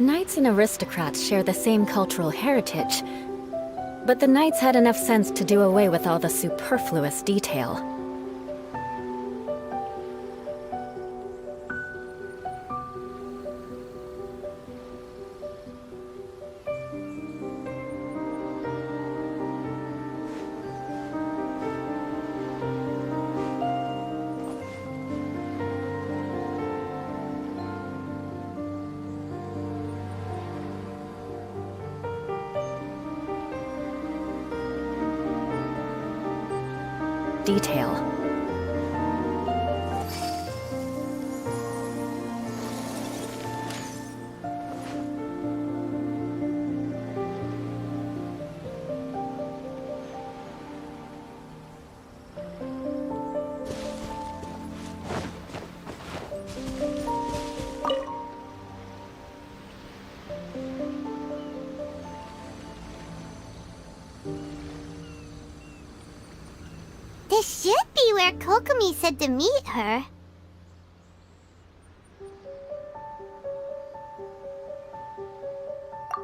Knights and aristocrats share the same cultural heritage, but the knights had enough sense to do away with all the superfluous detail. Detail. This should be where Kokomi said to meet her.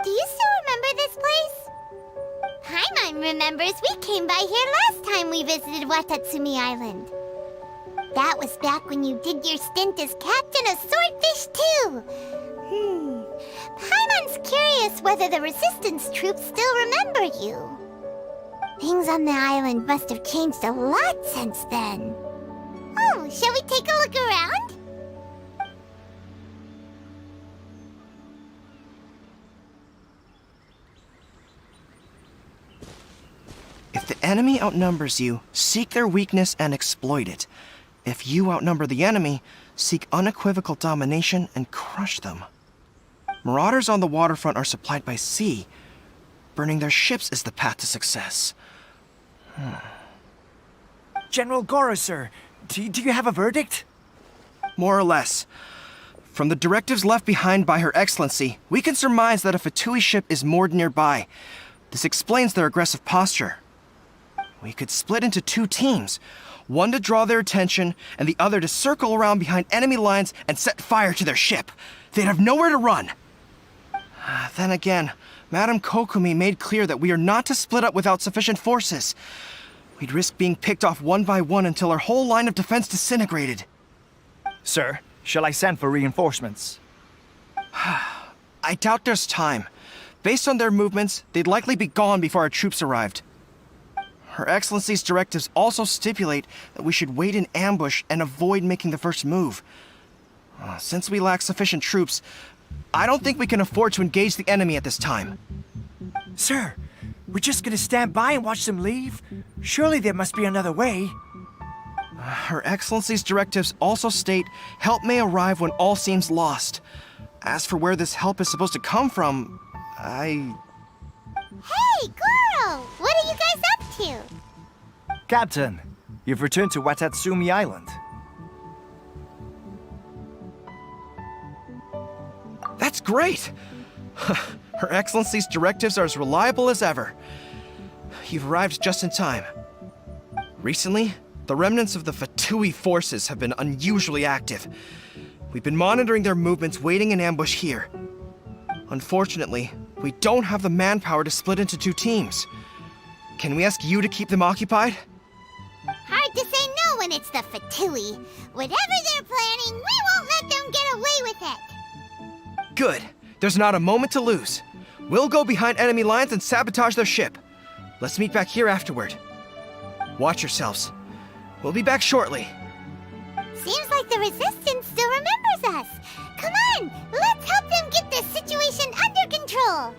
Do you still remember this place? Paimon remembers we came by here last time we visited Watatsumi Island. That was back when you did your stint as captain of Swordfish too. Paimon's curious whether the resistance troops still remember you. Things on the island must have changed a lot since then. Oh, shall we take a look around? If the enemy outnumbers you, seek their weakness and exploit it. If you outnumber the enemy, seek unequivocal domination and crush them. Marauders on the waterfront are supplied by sea. Burning their ships is the path to success. General Goro, sir, do you have a verdict? More or less. From the directives left behind by Her Excellency, we can surmise that a Fatui ship is moored nearby. This explains their aggressive posture. We could split into two teams, one to draw their attention, and the other to circle around behind enemy lines and set fire to their ship. They'd have nowhere to run. Then again, Madame Kokomi made clear that we are not to split up without sufficient forces. We'd risk being picked off one by one until our whole line of defense disintegrated. Sir, shall I send for reinforcements? I doubt there's time. Based on their movements, they'd likely be gone before our troops arrived. Her Excellency's directives also stipulate that we should wait in ambush and avoid making the first move. Since we lack sufficient troops, I don't think we can afford to engage the enemy at this time. Sir, we're just gonna stand by and watch them leave? Surely there must be another way. Her Excellency's directives also state help may arrive when all seems lost. As for where this help is supposed to come from, Hey, Goro! What are you guys up to? Captain, you've returned to Watatsumi Island. That's great! Her Excellency's directives are as reliable as ever. You've arrived just in time. Recently, the remnants of the Fatui forces have been unusually active. We've been monitoring their movements, waiting in ambush here. Unfortunately, we don't have the manpower to split into two teams. Can we ask you to keep them occupied? Hard to say no when it's the Fatui. Whatever they're planning, we won't let them get away with it. Good. There's not a moment to lose. We'll go behind enemy lines and sabotage their ship. Let's meet back here afterward. Watch yourselves. We'll be back shortly. Seems like the Resistance still remembers us. Come on, let's help them get this situation under control.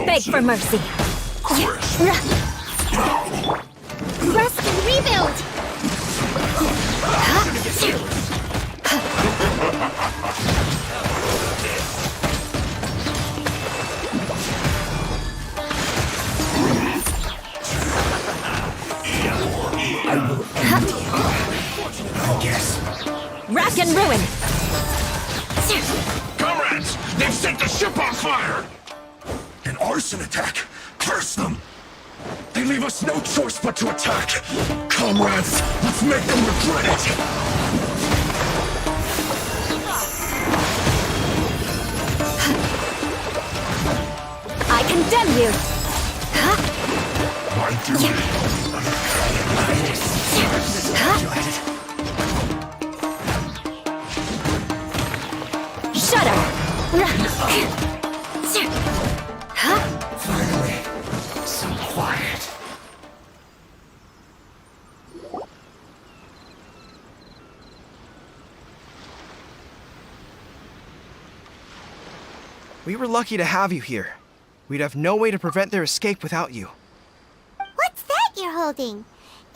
Beg for mercy. Rest and rebuild. I guess wreck and ruin! Comrades, they've set the ship on fire! An arson attack! Curse them! They leave us no choice but to attack! Comrades, let's make them regret it! I condemn you! My duty. Shudder! Finally, some quiet. We were lucky to have you here. We'd have no way to prevent their escape without you. What's that you're holding?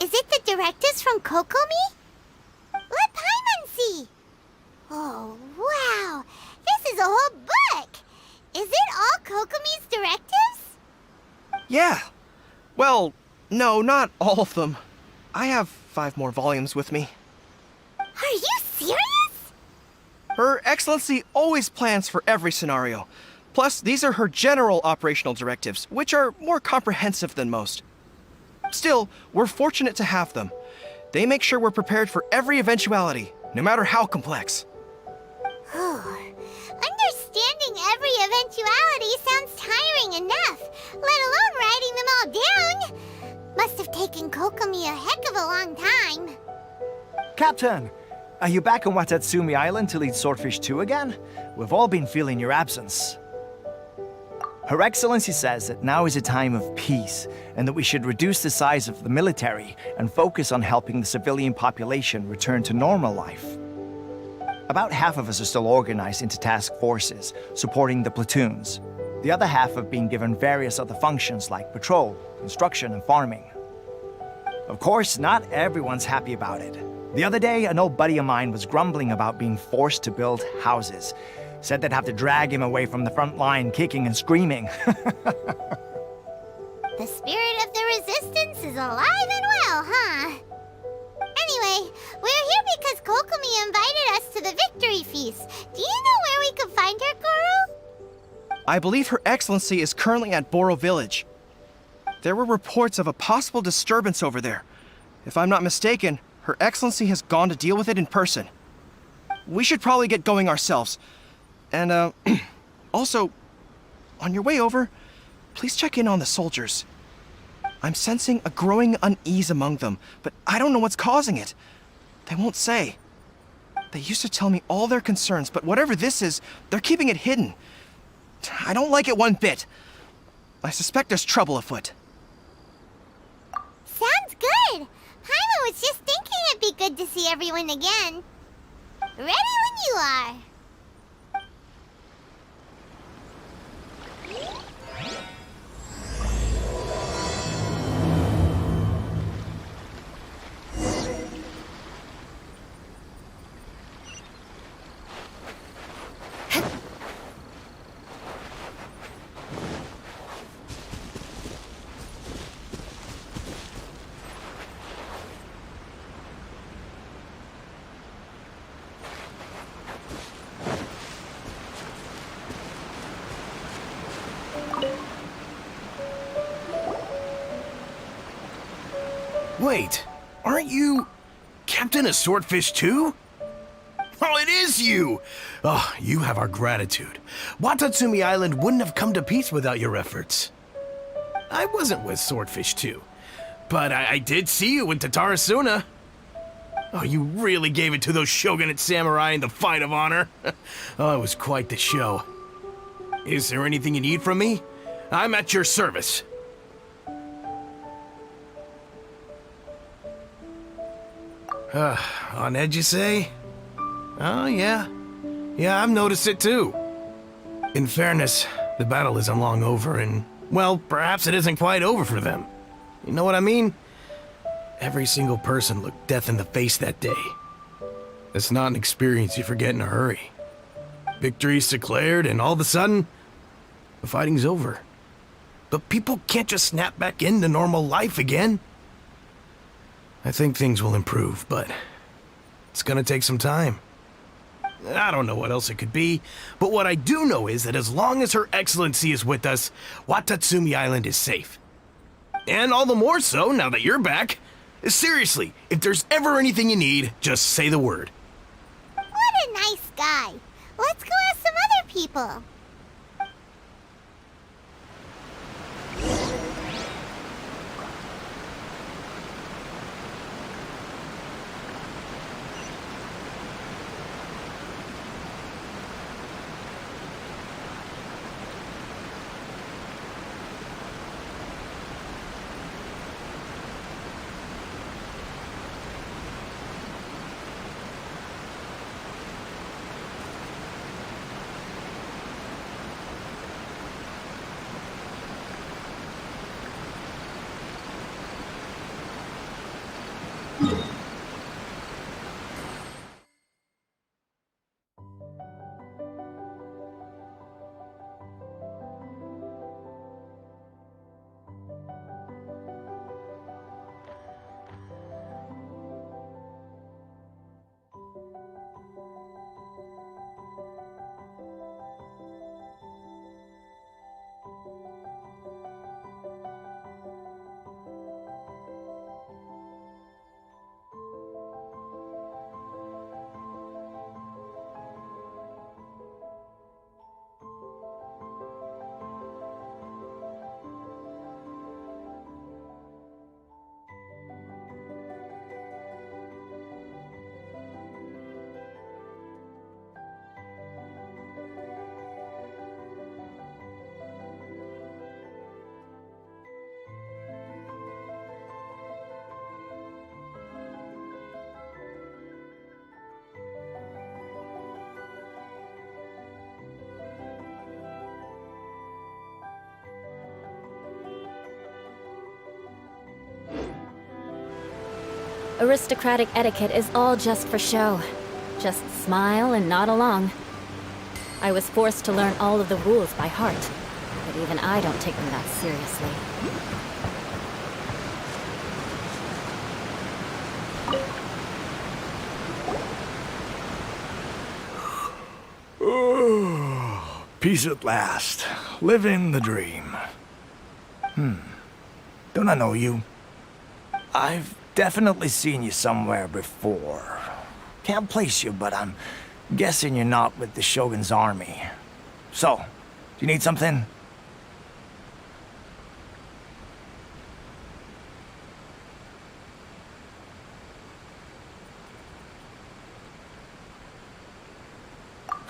Is it the directives from Kokomi? Let Paimon see. Oh, wow. This is a whole book. Is it all Kokomi's directives? Yeah. Well, no, not all of them. I have 5 more volumes with me. Are you serious? Her Excellency always plans for every scenario. Plus, these are her general operational directives, which are more comprehensive than most. Still, we're fortunate to have them. They make sure we're prepared for every eventuality, no matter how complex. Understanding every eventuality sounds tiring enough, let alone writing them all down. Must have taken Kokomi a heck of a long time. Captain, are you back on Watatsumi Island to lead Swordfish 2 again? We've all been feeling your absence. Her Excellency says that now is a time of peace, and that we should reduce the size of the military and focus on helping the civilian population return to normal life. About half of us are still organized into task forces, supporting the platoons. The other half have been given various other functions like patrol, construction, and farming. Of course, not everyone's happy about it. The other day, an old buddy of mine was grumbling about being forced to build houses. Said they'd have to drag him away from the front line, kicking and screaming. The spirit of the resistance is alive and well, huh? Anyway, we're here because Kokomi invited us to the victory feast. Do you know where we could find her, Goro? I believe Her Excellency is currently at Boro Village. There were reports of a possible disturbance over there. If I'm not mistaken, Her Excellency has gone to deal with it in person. We should probably get going ourselves. And, also, on your way over, please check in on the soldiers. I'm sensing a growing unease among them, but I don't know what's causing it. They won't say. They used to tell me all their concerns, but whatever this is, they're keeping it hidden. I don't like it one bit. I suspect there's trouble afoot. Sounds good. Paimon was just thinking it'd be good to see everyone again. Ready when you are. Wait, aren't you Captain of Swordfish 2? Oh, it is you! Oh, you have our gratitude. Watatsumi Island wouldn't have come to peace without your efforts. I wasn't with Swordfish 2, but I did see you in Tatarasuna. Oh, you really gave it to those shogunate samurai in the fight of honor. Oh, it was quite the show. Is there anything you need from me? I'm at your service. On edge, you say? Oh, yeah. Yeah, I've noticed it too. In fairness, the battle isn't long over, and, well, perhaps it isn't quite over for them. You know what I mean? Every single person looked death in the face that day. It's not an experience you forget in a hurry. Victory's declared, and all of a sudden, the fighting's over. But people can't just snap back into normal life again. I think things will improve, but it's gonna take some time. I don't know what else it could be, but what I do know is that as long as Her Excellency is with us, Watatsumi Island is safe. And all the more so now that you're back. Seriously, if there's ever anything you need, just say the word. What a nice guy. Let's go ask some other people. Aristocratic etiquette is all just for show. Just smile and nod along. I was forced to learn all of the rules by heart, but even I don't take them that seriously. Peace at last. Living the dream. Don't I know you? I've definitely seen you somewhere before. Can't place you, but I'm guessing you're not with the Shogun's army. So, do you need something?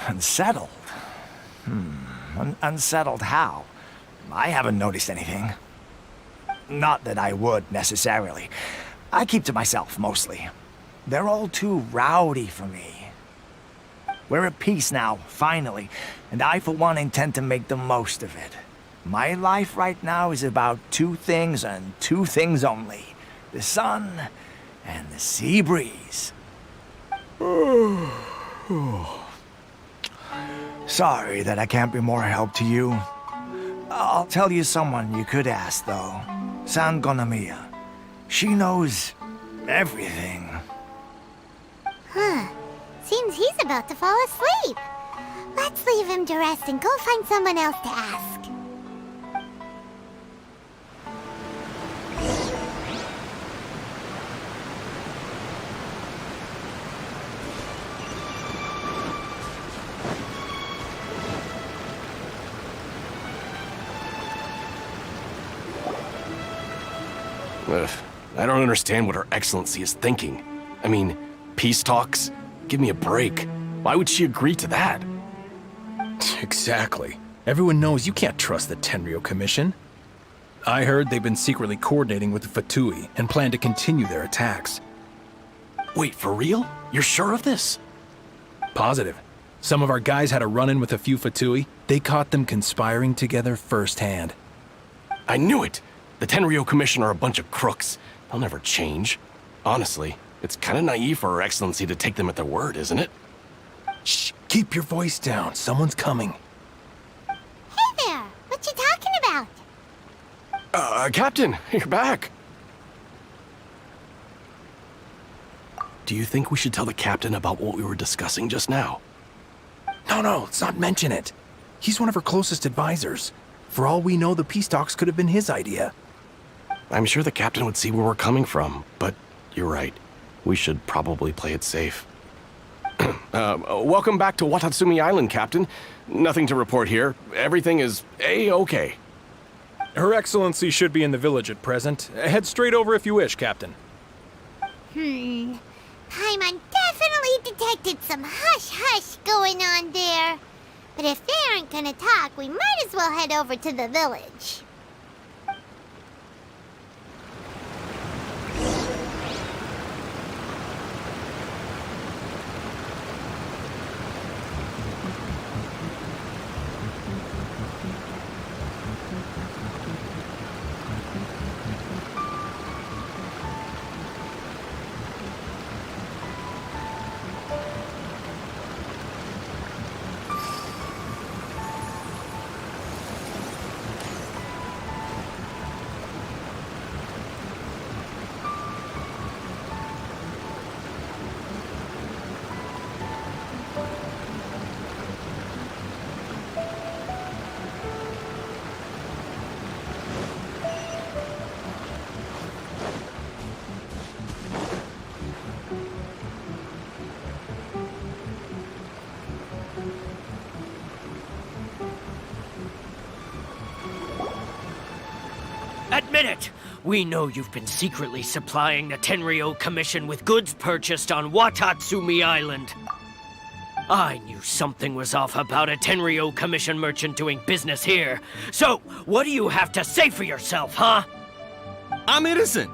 Unsettled? Unsettled how? I haven't noticed anything. Not that I would, necessarily. I keep to myself, mostly. They're all too rowdy for me. We're at peace now, finally, and I, for one, intend to make the most of it. My life right now is about two things and two things only. The sun and the sea breeze. Sorry that I can't be more help to you. I'll tell you someone you could ask, though. Sangonomiya. She knows everything. Huh. Seems he's about to fall asleep. Let's leave him to rest and go find someone else to ask. I don't understand what Her Excellency is thinking. I mean, peace talks? Give me a break. Why would she agree to that? Exactly. Everyone knows you can't trust the Tenryo Commission. I heard they've been secretly coordinating with the Fatui and plan to continue their attacks. Wait, for real? You're sure of this? Positive. Some of our guys had a run-in with a few Fatui. They caught them conspiring together firsthand. I knew it! The Tenryo Commission are a bunch of crooks. They'll never change. Honestly, it's kind of naive for Her Excellency to take them at their word, isn't it? Shh, keep your voice down. Someone's coming. Hey there! What you talking about? Captain, you're back. Do you think we should tell the captain about what we were discussing just now? No, let's not mention it. He's one of her closest advisors. For all we know, the peace talks could have been his idea. I'm sure the captain would see where we're coming from, but you're right. We should probably play it safe. Welcome back to Watatsumi Island, Captain. Nothing to report here. Everything is A-okay. Her Excellency should be in the village at present. Head straight over if you wish, Captain. Paimon definitely detected some hush-hush going on there. But if they aren't gonna talk, we might as well head over to the village. Admit it! We know you've been secretly supplying the Tenryou Commission with goods purchased on Watatsumi Island. I knew something was off about a Tenryou Commission merchant doing business here. So, what do you have to say for yourself, huh? I'm innocent!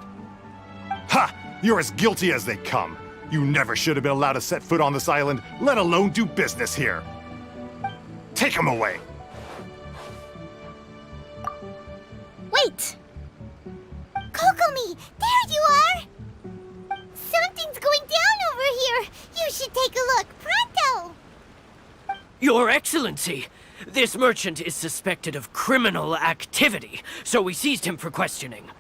Ha! You're as guilty as they come. You never should have been allowed to set foot on this island, let alone do business here. Take him away! Wait! Kokomi, there you are! Something's going down over here! You should take a look, pronto! Your Excellency! This merchant is suspected of criminal activity, so we seized him for questioning.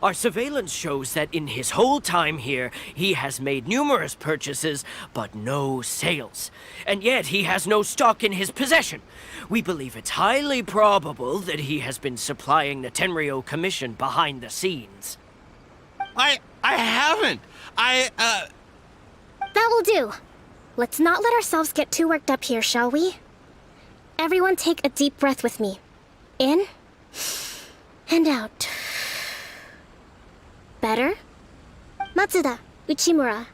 Our surveillance shows that in his whole time here, he has made numerous purchases, but no sales. And yet he has no stock in his possession. We believe it's highly probable that he has been supplying the Tenryou Commission behind the scenes. I haven't. That will do. Let's not let ourselves get too worked up here, shall we? Everyone take a deep breath with me. In and out. Better? Matsuda, Uchimura,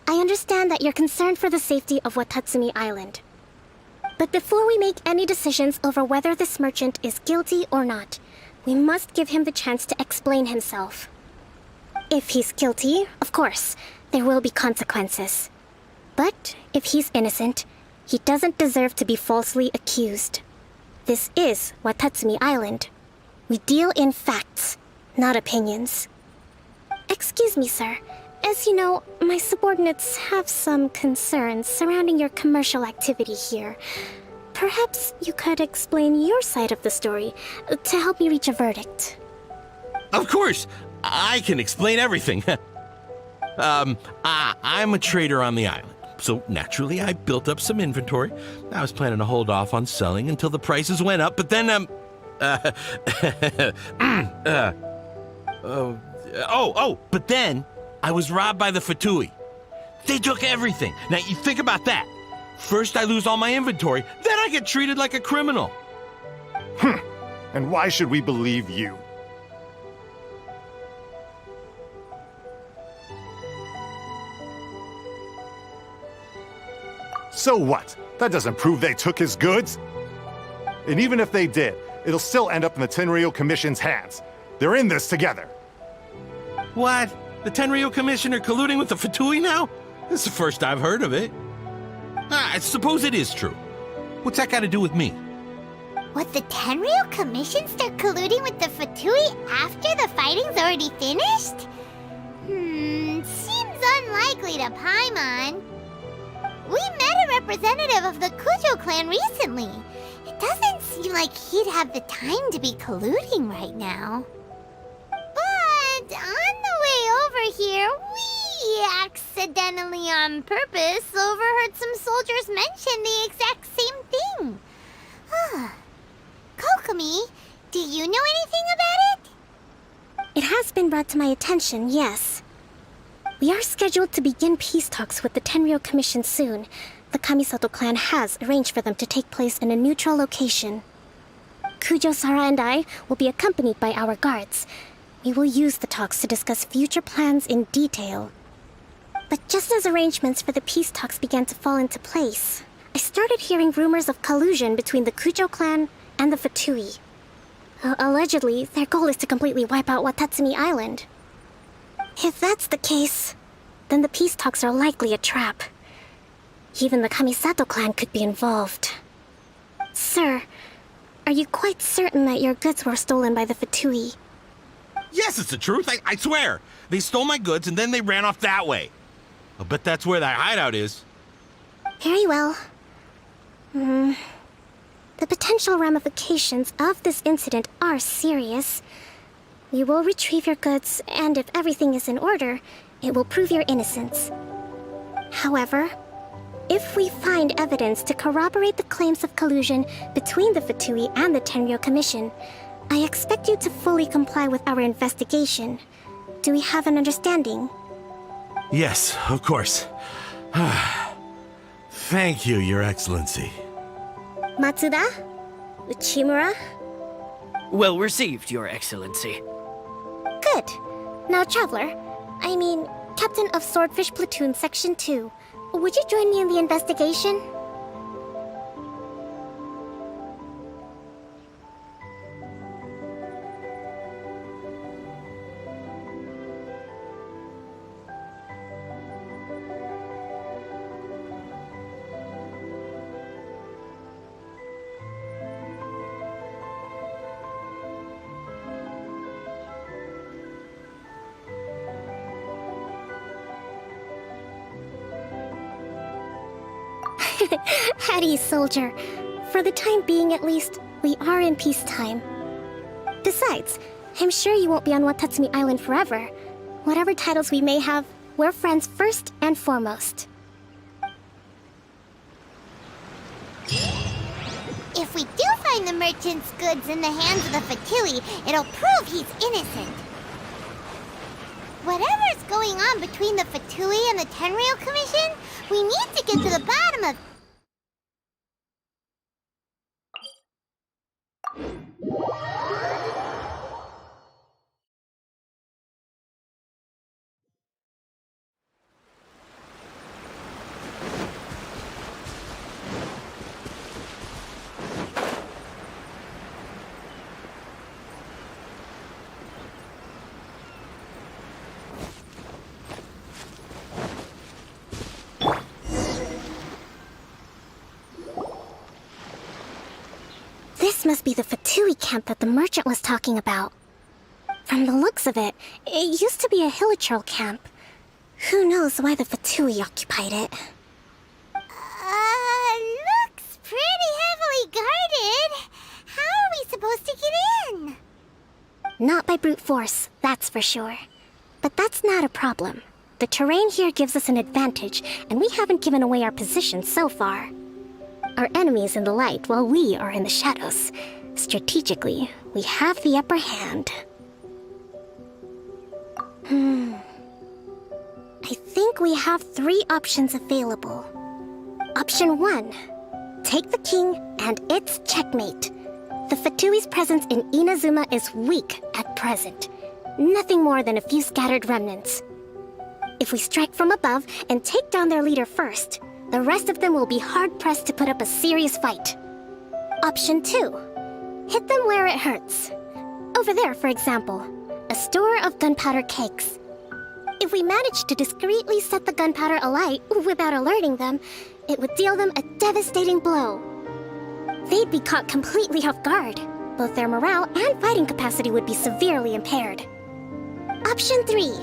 I understand that you're concerned for the safety of Watatsumi Island. But before we make any decisions over whether this merchant is guilty or not, we must give him the chance to explain himself. If he's guilty, of course, there will be consequences. But if he's innocent, he doesn't deserve to be falsely accused. This is Watatsumi Island. We deal in facts, not opinions. Excuse me, sir. As you know, my subordinates have some concerns surrounding your commercial activity here. Perhaps you could explain your side of the story to help me reach a verdict. Of course! I can explain everything. I'm a trader on the island, so naturally I built up some inventory. I was planning to hold off on selling until the prices went up, but then, but then I was robbed by the Fatui. They took everything. Now, you think about that. First I lose all my inventory, then I get treated like a criminal. And why should we believe you? So what? That doesn't prove they took his goods. And even if they did, it'll still end up in the Tenryou Commission's hands. They're in this together. What? The Tenryou Commission are colluding with the Fatui now? This is the first I've heard of it. I suppose it is true. What's that got to do with me? What, the Tenryou Commission start colluding with the Fatui after the fighting's already finished? Seems unlikely to Paimon. We met a representative of the Kujo clan recently. It doesn't seem like he'd have the time to be colluding right now. But on the way over here, we He accidentally on purpose overheard some soldiers mention the exact same thing. Kokomi, do you know anything about it? It has been brought to my attention, yes. We are scheduled to begin peace talks with the Tenryou Commission soon. The Kamisato clan has arranged for them to take place in a neutral location. Kujo-Sara and I will be accompanied by our guards. We will use the talks to discuss future plans in detail. But just as arrangements for the peace talks began to fall into place, I started hearing rumors of collusion between the Kujo clan and the Fatui. Allegedly, their goal is to completely wipe out Watatsumi Island. If that's the case, then the peace talks are likely a trap. Even the Kamisato clan could be involved. Sir, are you quite certain that your goods were stolen by the Fatui? Yes, it's the truth. I swear. They stole my goods and then they ran off that way. I'll bet that's where that hideout is. Very well. The potential ramifications of this incident are serious. We will retrieve your goods, and if everything is in order, it will prove your innocence. However, if we find evidence to corroborate the claims of collusion between the Fatui and the Tenryou Commission, I expect you to fully comply with our investigation. Do we have an understanding? Yes, of course. Thank you, Your Excellency. Matsuda? Uchimura? Well received, Your Excellency. Good. Now, Traveler, Captain of Swordfish Platoon Section 2, would you join me in the investigation? Hattie, soldier. For the time being, at least, we are in peacetime. Besides, I'm sure you won't be on Watatsumi Island forever. Whatever titles we may have, we're friends first and foremost. If we do find the merchant's goods in the hands of the Fatui, it'll prove he's innocent. Whatever's going on between the Fatui and the Tenryou Commission, we need to get to the bottom of... This must be the Fatui camp that the merchant was talking about. From the looks of it, it used to be a Hilichurl camp. Who knows why the Fatui occupied it? Looks pretty heavily guarded. How are we supposed to get in? Not by brute force, that's for sure. But that's not a problem. The terrain here gives us an advantage, and we haven't given away our position so far. Our enemy is in the light while we are in the shadows. Strategically, we have the upper hand. I think we have 3 options available. Option 1. Take the king, and it's checkmate. The Fatui's presence in Inazuma is weak at present. Nothing more than a few scattered remnants. If we strike from above and take down their leader first, the rest of them will be hard-pressed to put up a serious fight. Option 2. Hit them where it hurts. Over there, for example, a store of gunpowder cakes. If we manage to discreetly set the gunpowder alight without alerting them, it would deal them a devastating blow. They'd be caught completely off guard. Both their morale and fighting capacity would be severely impaired. Option 3.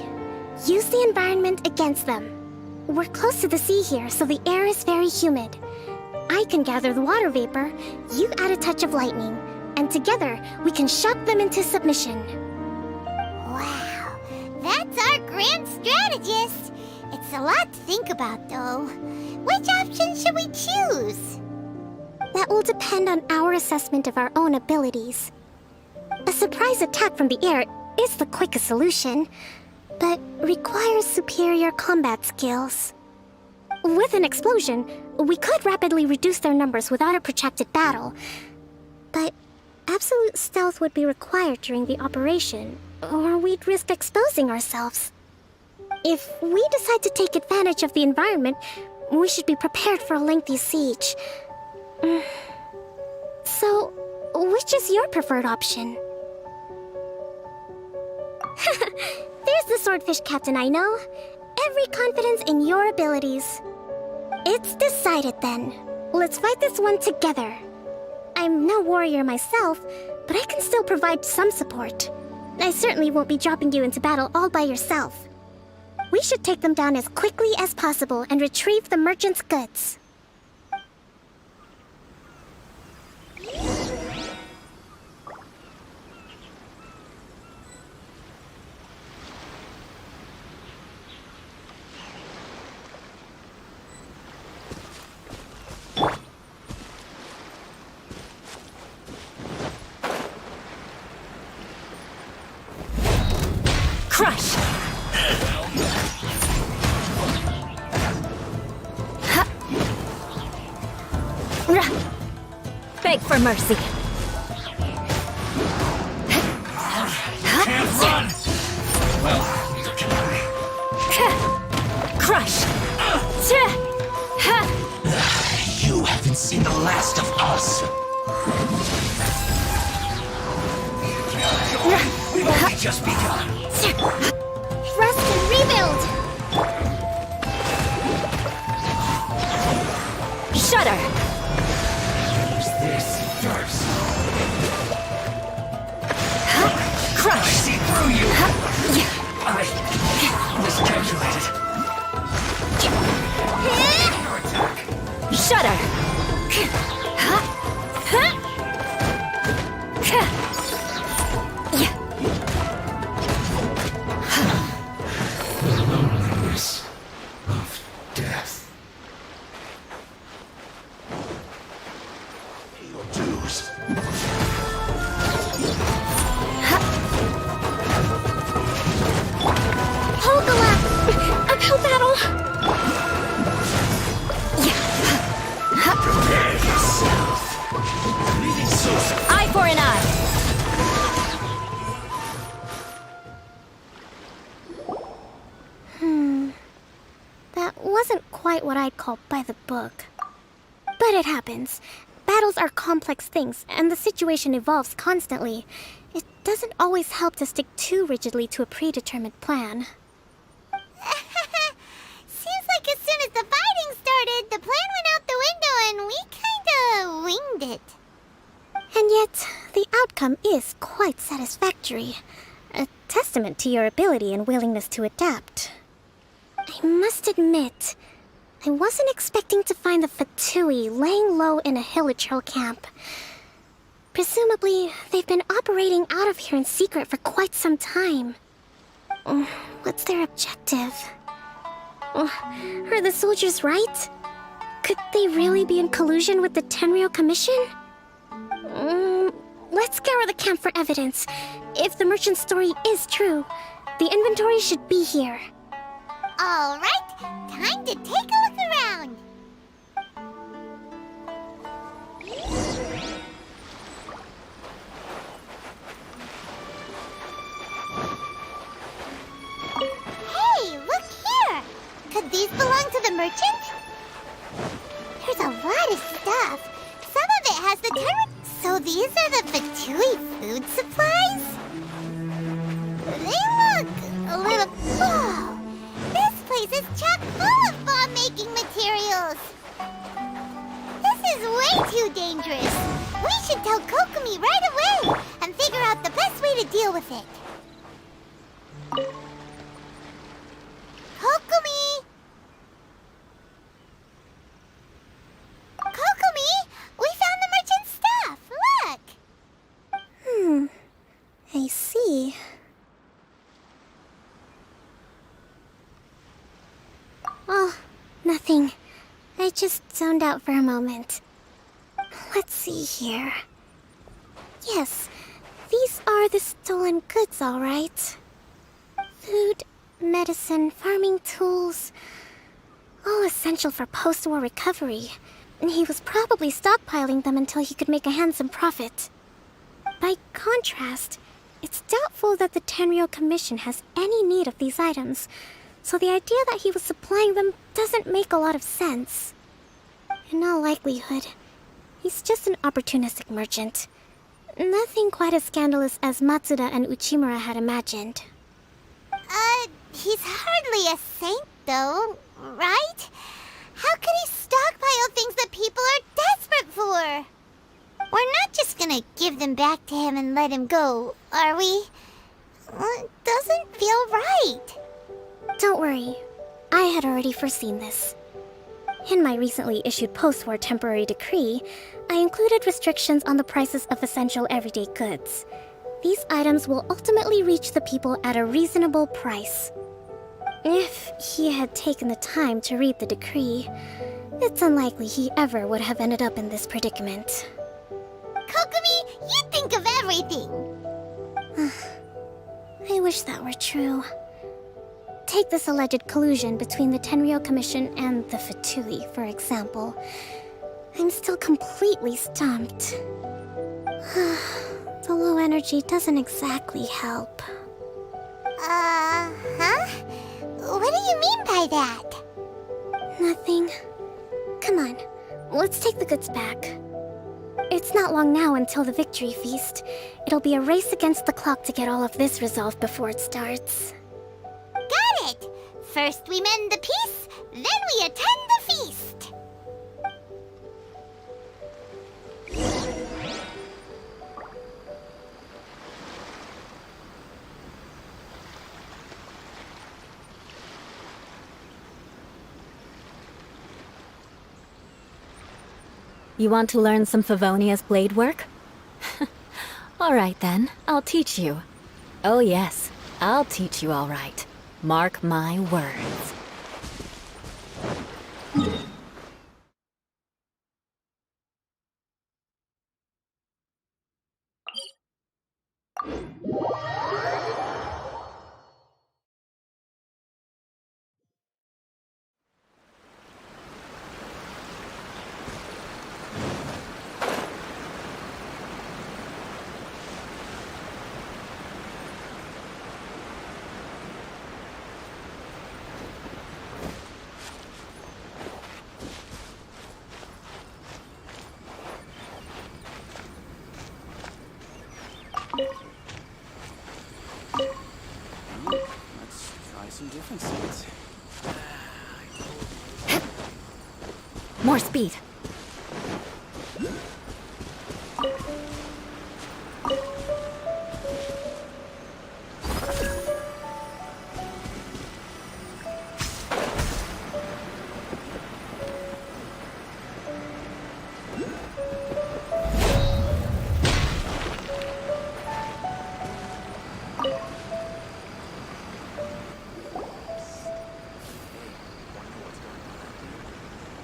Use the environment against them. We're close to the sea here, so the air is very humid. I can gather the water vapor, you add a touch of lightning, and together we can shock them into submission. Wow, that's our grand strategist. It's a lot to think about, though. Which option should we choose? That will depend on our assessment of our own abilities. A surprise attack from the air is the quickest solution, but requires superior combat skills. With an explosion, we could rapidly reduce their numbers without a protracted battle, but absolute stealth would be required during the operation, or we'd risk exposing ourselves. If we decide to take advantage of the environment, we should be prepared for a lengthy siege. So, which is your preferred option? There's the swordfish captain I know. Every confidence in your abilities. It's decided then. Let's fight this one together. I'm no warrior myself, but I can still provide some support. I certainly won't be dropping you into battle all by yourself. We should take them down as quickly as possible and retrieve the merchant's goods. Crush! Beg for mercy. Can't run! Well, neither can I. Crush! You haven't seen the last of us. We've only just begun. Rest and rebuild! Shudder! Use this first. Crush! I see through you. I miscalculated. Your attack. Shudder! The loneliness of death. Your dues. Hogala! Uphill battle! Prepare yourself. Leaving so Eye for an eye! That wasn't quite what I'd call by the book. But it happens. Battles are complex things, and the situation evolves constantly. It doesn't always help to stick too rigidly to a predetermined plan. Seems like as soon as the fighting started, the plan went out the window and we kinda winged it. And yet, the outcome is quite satisfactory. A testament to your ability and willingness to adapt. I must admit, I wasn't expecting to find the Fatui laying low in a Hilichurl camp. Presumably, they've been operating out of here in secret for quite some time. What's their objective? Are the soldiers right? Could they really be in collusion with the Tenryou Commission? Let's scour the camp for evidence. If the merchant's story is true, the inventory should be here. All right, time to take a look around. Hey, look here. Could these belong to the merchant? There's a lot of stuff. Some of it has the term. So these are the Fatui food supplies? They look a little... Whoa! This place is chock full of bomb-making materials! This is way too dangerous! We should tell Kokomi right away and figure out the best way to deal with it. Kokomi! Kokomi! We found the merchant's stuff! Look! I see. just zoned out for a moment. Let's see here. Yes, these are the stolen goods, all right. Food, medicine, farming tools, all essential for post-war recovery. And he was probably stockpiling them until he could make a handsome profit. By contrast, it's doubtful that the Tenryou Commission has any need of these items, so the idea that he was supplying them doesn't make a lot of sense. In all likelihood, he's just an opportunistic merchant. Nothing quite as scandalous as Matsuda and Uchimura had imagined. He's hardly a saint, though, right? How could he stockpile things that people are desperate for? We're not just gonna give them back to him and let him go, are we? It doesn't feel right. Don't worry, I had already foreseen this. In my recently issued post-war temporary decree, I included restrictions on the prices of essential everyday goods. These items will ultimately reach the people at a reasonable price. If he had taken the time to read the decree, it's unlikely he ever would have ended up in this predicament. Kokomi, you think of everything! I wish that were true. Take this alleged collusion between the Tenryou Commission and the Fatui, for example. I'm still completely stumped. The low energy doesn't exactly help. Huh? What do you mean by that? Nothing. Come on, let's take the goods back. It's not long now until the victory feast. It'll be a race against the clock to get all of this resolved before it starts. Got it! First we mend the peace, then we attend the feast! You want to learn some Favonia's blade work? All right then, I'll teach you. Oh yes, I'll teach you all right. Mark my words. Let's try some different seeds. More speed.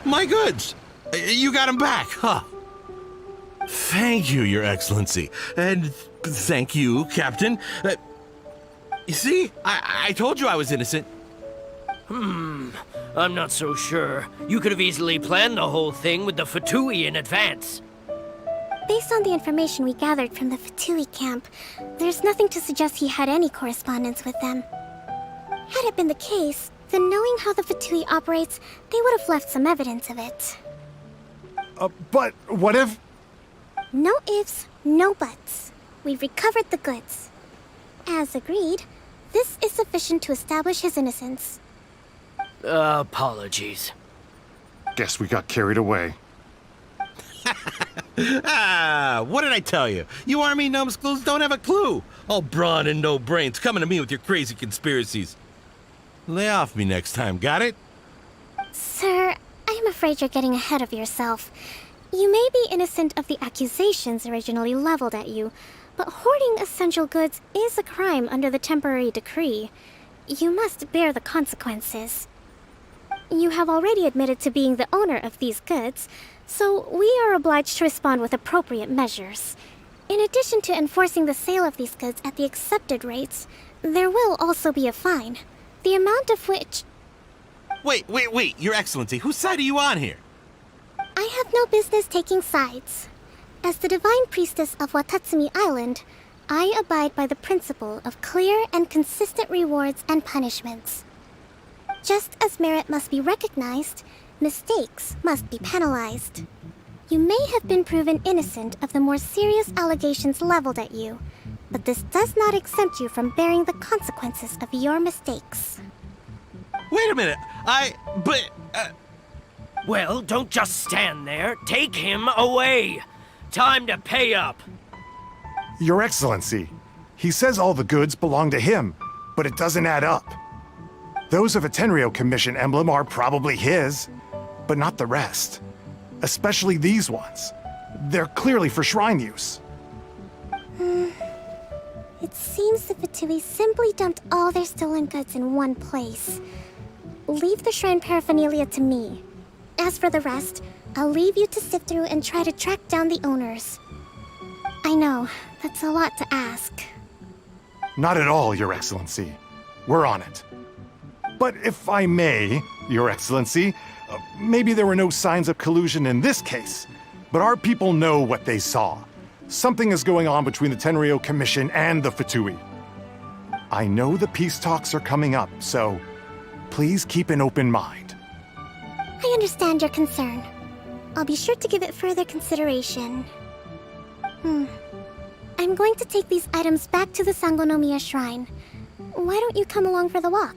My goods! You got them back, huh? Thank you, Your Excellency. And thank you, Captain. You see? I told you I was innocent. I'm not so sure. You could have easily planned the whole thing with the Fatui in advance. Based on the information we gathered from the Fatui camp, there's nothing to suggest he had any correspondence with them. Had it been the case, then knowing how the Fatui operates, they would have left some evidence of it. But what if... No ifs, no buts. We've recovered the goods. As agreed, this is sufficient to establish his innocence. Apologies. Guess we got carried away. What did I tell you? You army numbskulls don't have a clue. All brawn and no brains coming to me with your crazy conspiracies. Lay off me next time, got it? Sir, I'm afraid you're getting ahead of yourself. You may be innocent of the accusations originally leveled at you, but hoarding essential goods is a crime under the temporary decree. You must bear the consequences. You have already admitted to being the owner of these goods, so we are obliged to respond with appropriate measures. In addition to enforcing the sale of these goods at the accepted rates, there will also be a fine, the amount of which... Wait, Your Excellency, whose side are you on here? I have no business taking sides. As the Divine Priestess of Watatsumi Island, I abide by the principle of clear and consistent rewards and punishments. Just as merit must be recognized, mistakes must be penalized. You may have been proven innocent of the more serious allegations leveled at you, but this does not exempt you from bearing the consequences of your mistakes. Wait a minute, Well, don't just stand there. Take him away. Time to pay up. Your Excellency, he says all the goods belong to him, but it doesn't add up. Those of a Tenryou Commission emblem are probably his, but not the rest. Especially these ones. They're clearly for shrine use. It seems the Fatui simply dumped all their stolen goods in one place. Leave the shrine paraphernalia to me. As for the rest, I'll leave you to sift through and try to track down the owners. I know, that's a lot to ask. Not at all, Your Excellency. We're on it. But if I may, Your Excellency, maybe there were no signs of collusion in this case, but our people know what they saw. Something is going on between the Tenryou Commission and the Fatui. I know the peace talks are coming up, so please keep an open mind. I understand your concern. I'll be sure to give it further consideration. I'm going to take these items back to the Sangonomiya shrine. Why don't you come along for the walk?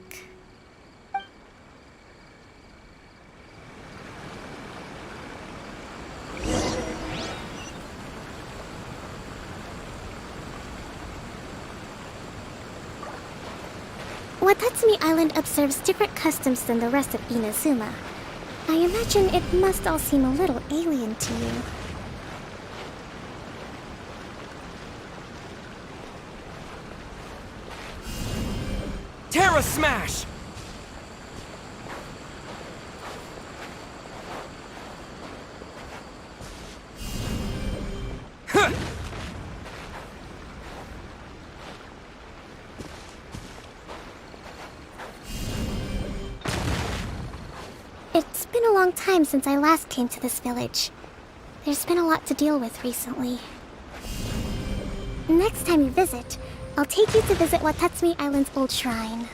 Watatsumi Island observes different customs than the rest of Inazuma. I imagine it must all seem a little alien to you. Terra Smash! It's been a long time since I last came to this village. There's been a lot to deal with recently. Next time you visit, I'll take you to visit Watatsumi Island's old shrine.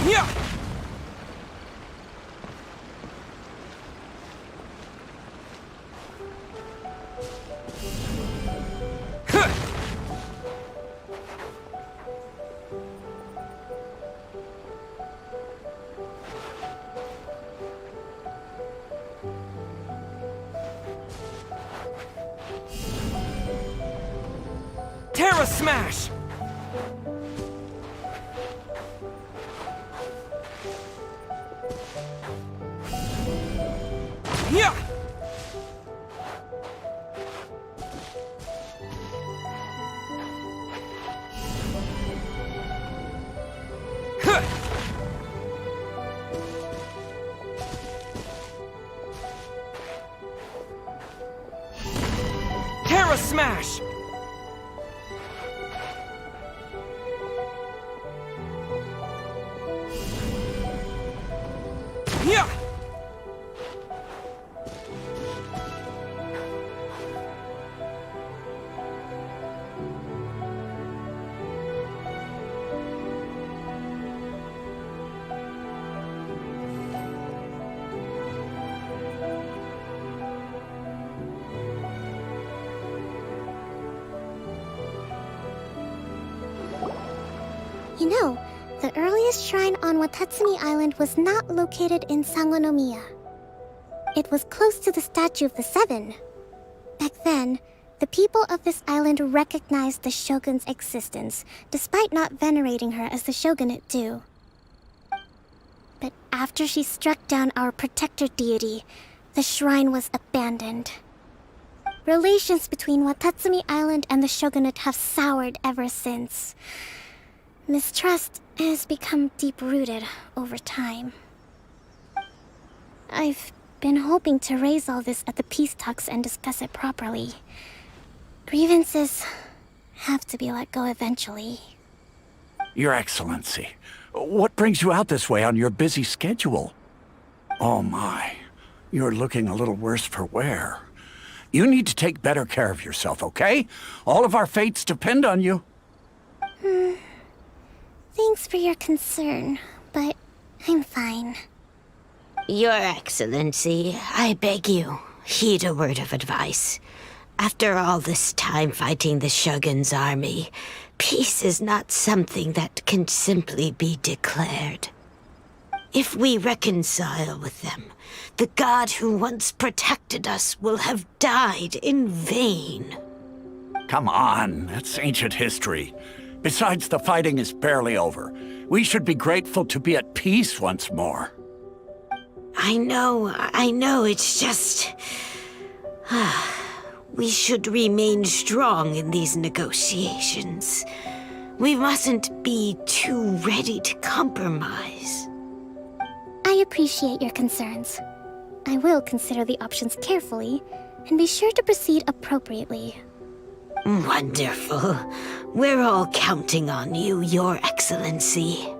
Yeah! Terra Smash! Yeah! Huh! Terra Smash! Yeah! You know, the earliest shrine on Watatsumi Island was not located in Sangonomiya. It was close to the Statue of the Seven. Back then, the people of this island recognized the shogun's existence, despite not venerating her as the shogunate do. But after she struck down our protector deity, the shrine was abandoned. Relations between Watatsumi Island and the shogunate have soured ever since. Mistrust has become deep-rooted over time. I've been hoping to raise all this at the peace talks and discuss it properly. Grievances have to be let go eventually. Your Excellency, what brings you out this way on your busy schedule? Oh my, you're looking a little worse for wear. You need to take better care of yourself, okay? All of our fates depend on you. Thanks for your concern, but I'm fine. Your Excellency, I beg you, heed a word of advice. After all this time fighting the Shogun's army, peace is not something that can simply be declared. If we reconcile with them, the god who once protected us will have died in vain. Come on, that's ancient history. Besides, the fighting is barely over. We should be grateful to be at peace once more. I know, it's just... We should remain strong in these negotiations. We mustn't be too ready to compromise. I appreciate your concerns. I will consider the options carefully, and be sure to proceed appropriately. Wonderful. We're all counting on you, Your Excellency.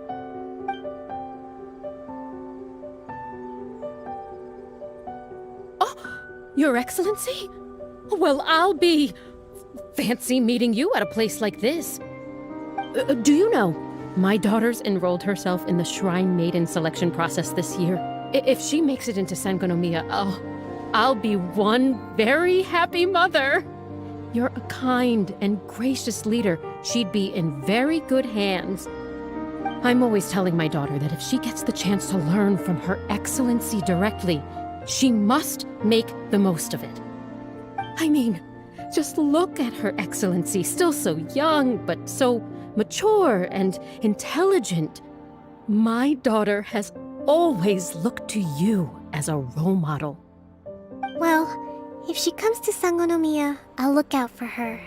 Your Excellency? Well, I'll be... fancy meeting you at a place like this. Do you know, my daughter's enrolled herself in the Shrine Maiden selection process this year. If she makes it into Sangonomiya, I'll be one very happy mother. You're a kind and gracious leader. She'd be in very good hands. I'm always telling my daughter that if she gets the chance to learn from Her Excellency directly, she must make the most of it. I mean, just look at Her Excellency, still so young, but so mature and intelligent. My daughter has always looked to you as a role model. Well, if she comes to Sangonomiya, I'll look out for her.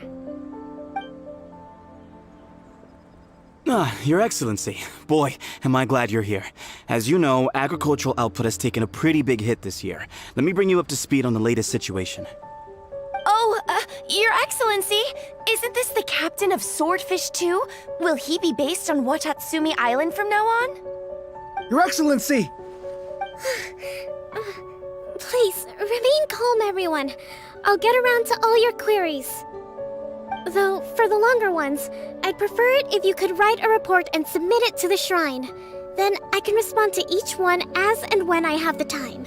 Your Excellency. Boy, am I glad you're here. As you know, agricultural output has taken a pretty big hit this year. Let me bring you up to speed on the latest situation. Oh, Your Excellency, isn't this the captain of Swordfish 2? Will he be based on Watatsumi Island from now on? Your Excellency! Please, remain calm, everyone. I'll get around to all your queries. Though, for the longer ones, I'd prefer it if you could write a report and submit it to the shrine. Then I can respond to each one as and when I have the time.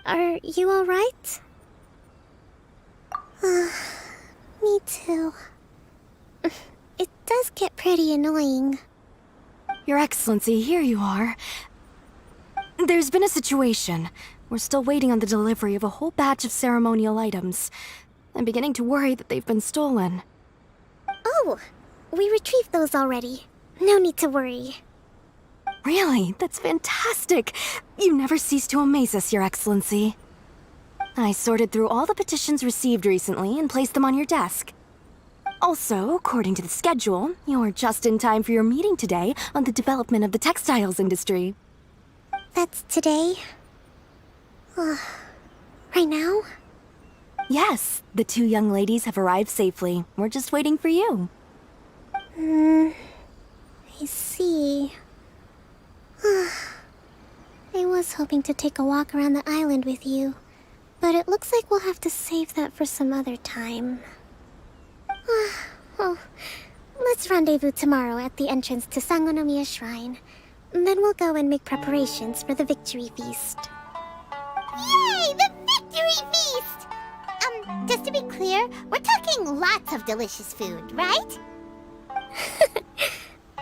Are you alright? Me too. It does get pretty annoying. Your Excellency, here you are. There's been a situation. We're still waiting on the delivery of a whole batch of ceremonial items. I'm beginning to worry that they've been stolen. Oh, we retrieved those already. No need to worry. Really? That's fantastic! You never cease to amaze us, Your Excellency. I sorted through all the petitions received recently and placed them on your desk. Also, according to the schedule, you're just in time for your meeting today on the development of the textiles industry. That's today? Right now? Yes, the two young ladies have arrived safely. We're just waiting for you. I see. I was hoping to take a walk around the island with you, but it looks like we'll have to save that for some other time. Well, let's rendezvous tomorrow at the entrance to Sangonomiya Shrine. Then we'll go and make preparations for the victory feast. Yay! The victory feast! Just to be clear, we're talking lots of delicious food, right?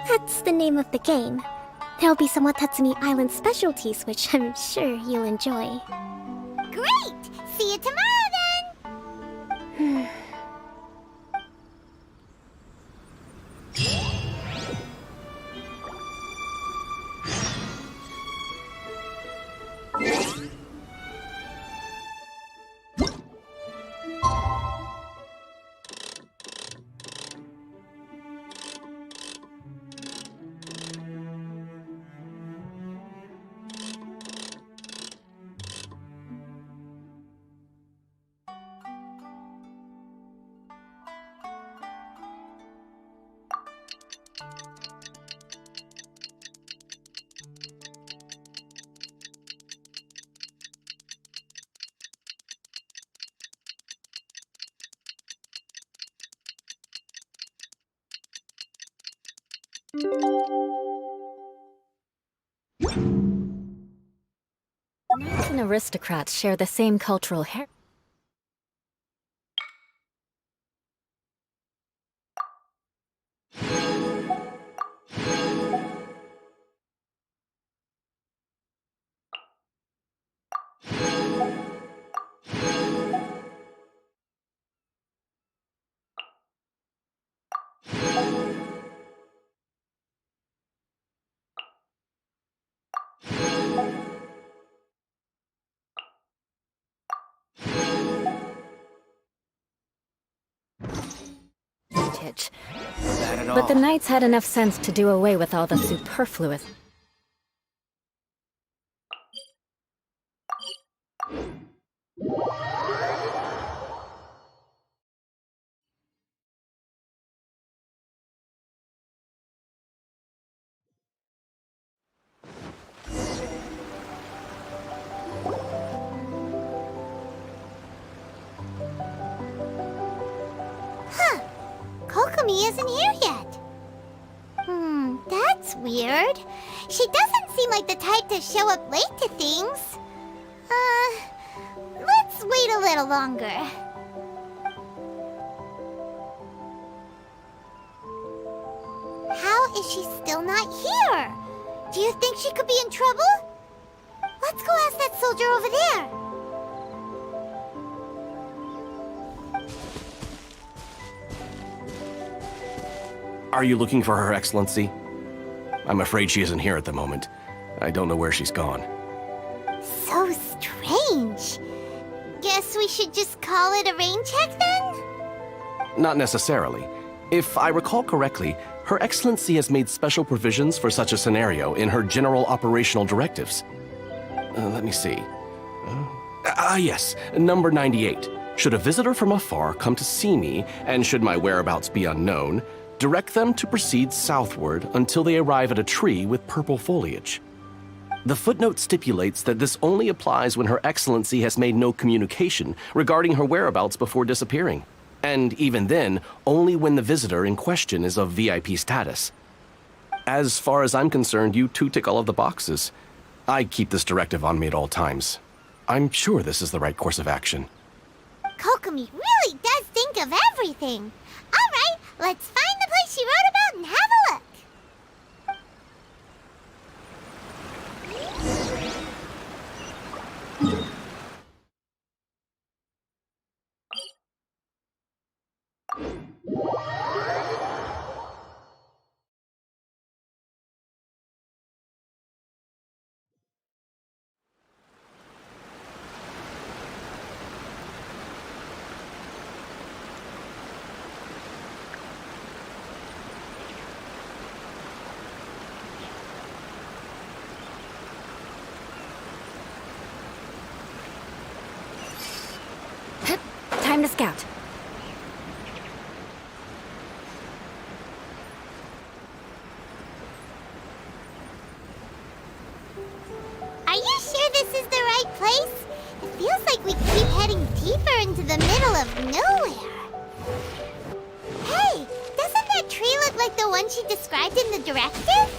That's the name of the game. There'll be some Watatsumi Island specialties, which I'm sure you'll enjoy. Great! See you tomorrow, then! Knights and aristocrats share the same cultural heritage. But the knights had enough sense to do away with all the superfluous. Huh. Kokomi isn't here yet. That's weird. She doesn't seem like the type to show up late to things. Let's wait a little longer. How is she still not here? Do you think she could be in trouble? Let's go ask that soldier over there. Are you looking for Her Excellency? I'm afraid she isn't here at the moment. I don't know where she's gone. So strange. Guess we should just call it a rain check then? Not necessarily. If I recall correctly, Her Excellency has made special provisions for such a scenario in her general operational directives. Let me see. Yes, number 98. Should a visitor from afar come to see me, and should my whereabouts be unknown, direct them to proceed southward until they arrive at a tree with purple foliage. The footnote stipulates that this only applies when Her Excellency has made no communication regarding her whereabouts before disappearing, and even then, only when the visitor in question is of VIP status. As far as I'm concerned, you two tick all of the boxes. I keep this directive on me at all times. I'm sure this is the right course of action. Kokomi really does think of everything. All right, let's find the place she wrote about and have a look. Time to scout. Are you sure this is the right place? It feels like we keep heading deeper into the middle of nowhere. Hey, doesn't that tree look like the one she described in the directive?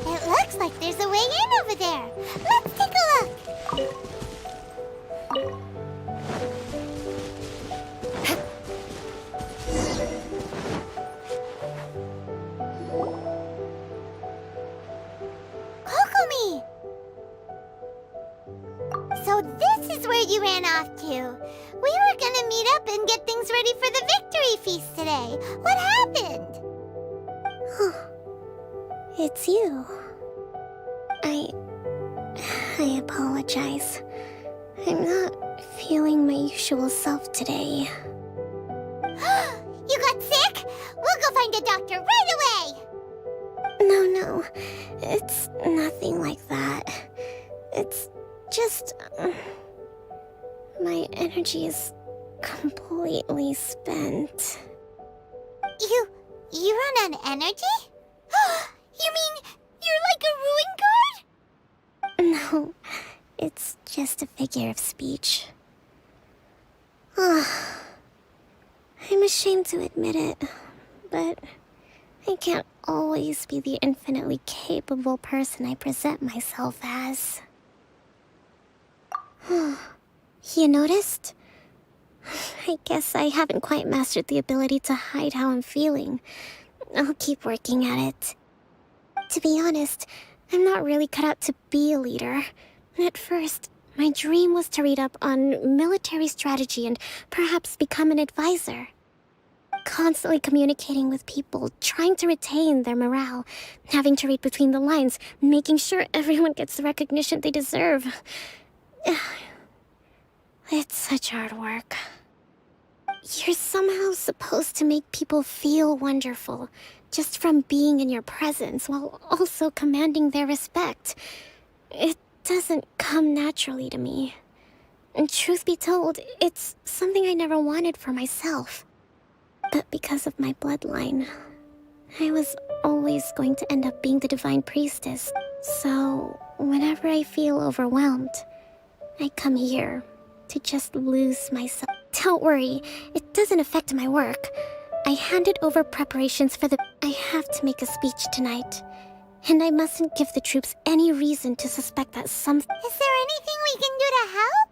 It looks like there's a way in over there. Let's take a look. Kokomi! So this is where you ran off to. We were gonna meet up and get things ready for the victory feast today. What happened? It's you. I apologize. I'm not feeling my usual self today. You got sick? We'll go find a doctor right away! No. It's nothing like that. It's just... my energy is completely spent. You run on energy? You mean you're like a ruin guard? No, it's just a figure of speech. I'm ashamed to admit it, but I can't always be the infinitely capable person I present myself as. You noticed? I guess I haven't quite mastered the ability to hide how I'm feeling. I'll keep working at it. To be honest, I'm not really cut out to be a leader. At first, my dream was to read up on military strategy and perhaps become an advisor. Constantly communicating with people, trying to retain their morale, having to read between the lines, making sure everyone gets the recognition they deserve. It's such hard work. You're somehow supposed to make people feel wonderful, just from being in your presence, while also commanding their respect. It doesn't come naturally to me. And truth be told, it's something I never wanted for myself. But because of my bloodline, I was always going to end up being the divine priestess. So, whenever I feel overwhelmed, I come here to just lose myself. Don't worry, it doesn't affect my work. I handed over preparations for the... I have to make a speech tonight. And I mustn't give the troops any reason to suspect that some... Is there anything we can do to help?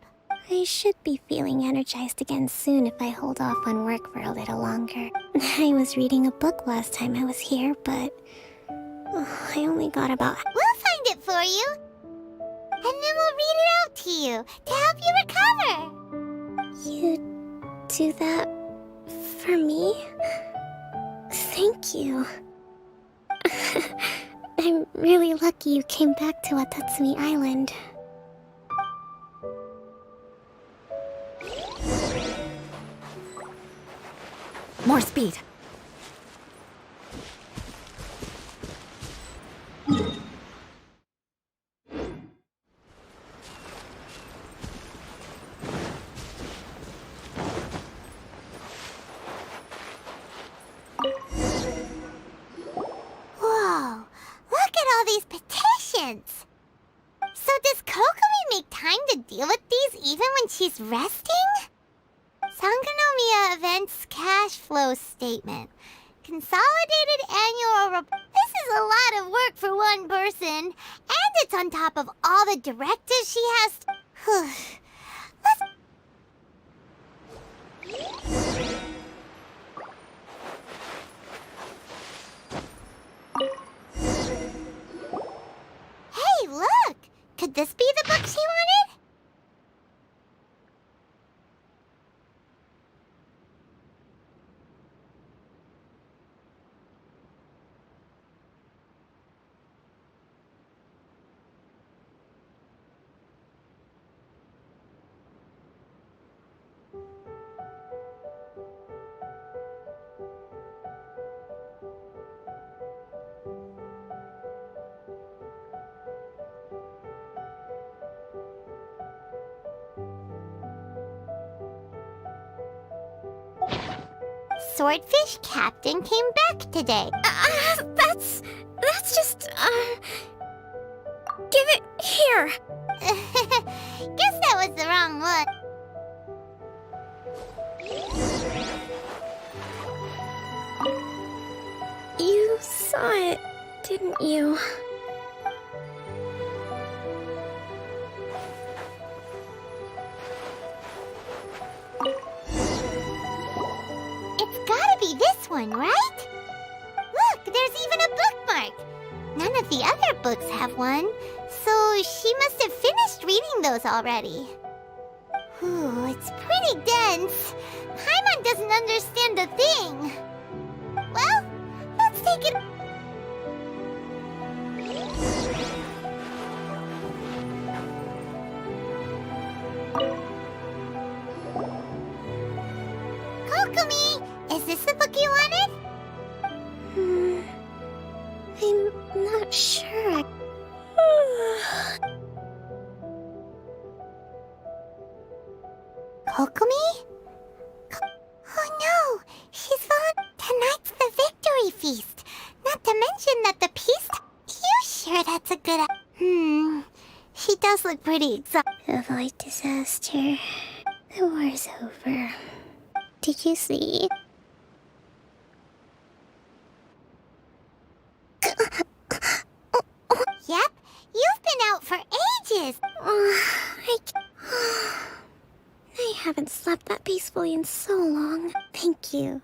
I should be feeling energized again soon if I hold off on work for a little longer. I was reading a book last time I was here, but... I only got about... We'll find it for you. And then we'll read it out to you, to help you recover. You do that for me? Thank you. I'm really lucky you came back to Watatsumi Island. More speed. Whoa, look at all these petitions. So does Kokomi make time to deal with these even when she's resting? Sangonomiya Events Cash Flow Statement. Consolidated Annual Report. This is a lot of work for one person. And it's on top of all the directives she has to... Hey, look! Could this be the book she wanted? Swordfish Captain came back today. That's just, give it here. Guess that was the wrong one. You saw it, didn't you? It's gotta be this one, right? Look, there's even a bookmark. None of the other books have one, so she must have finished reading those already. Ooh, it's pretty dense. Paimon doesn't understand a thing. Well, let's take it... Kokomi, is this the book you wanted? I'm not sure. Kokomi? Oh no, she's gone. Tonight's the victory feast. Not to mention that the peace... You sure that's a good... She does look pretty exhausted. Avoid disaster. The war's over. Did you see? peacefully in so long. Thank you.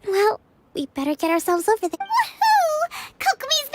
Well, we better get ourselves over there. Woohoo! Kokomi's...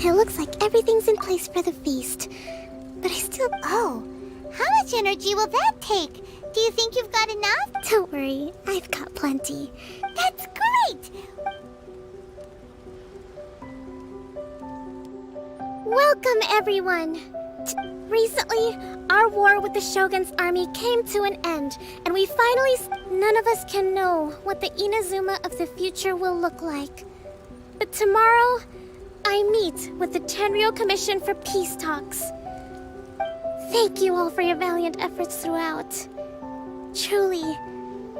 It looks like everything's in place for the feast. But I still... Oh, how much energy will that take? Do you think you've got enough? Don't worry, I've got plenty. That's great! Welcome, everyone! Recently, our war with the Shogun's army came to an end, and we finally... None of us can know what the Inazuma of the future will look like. But tomorrow, I meet with the Tenryou Commission for peace talks. Thank you all for your valiant efforts throughout. Truly,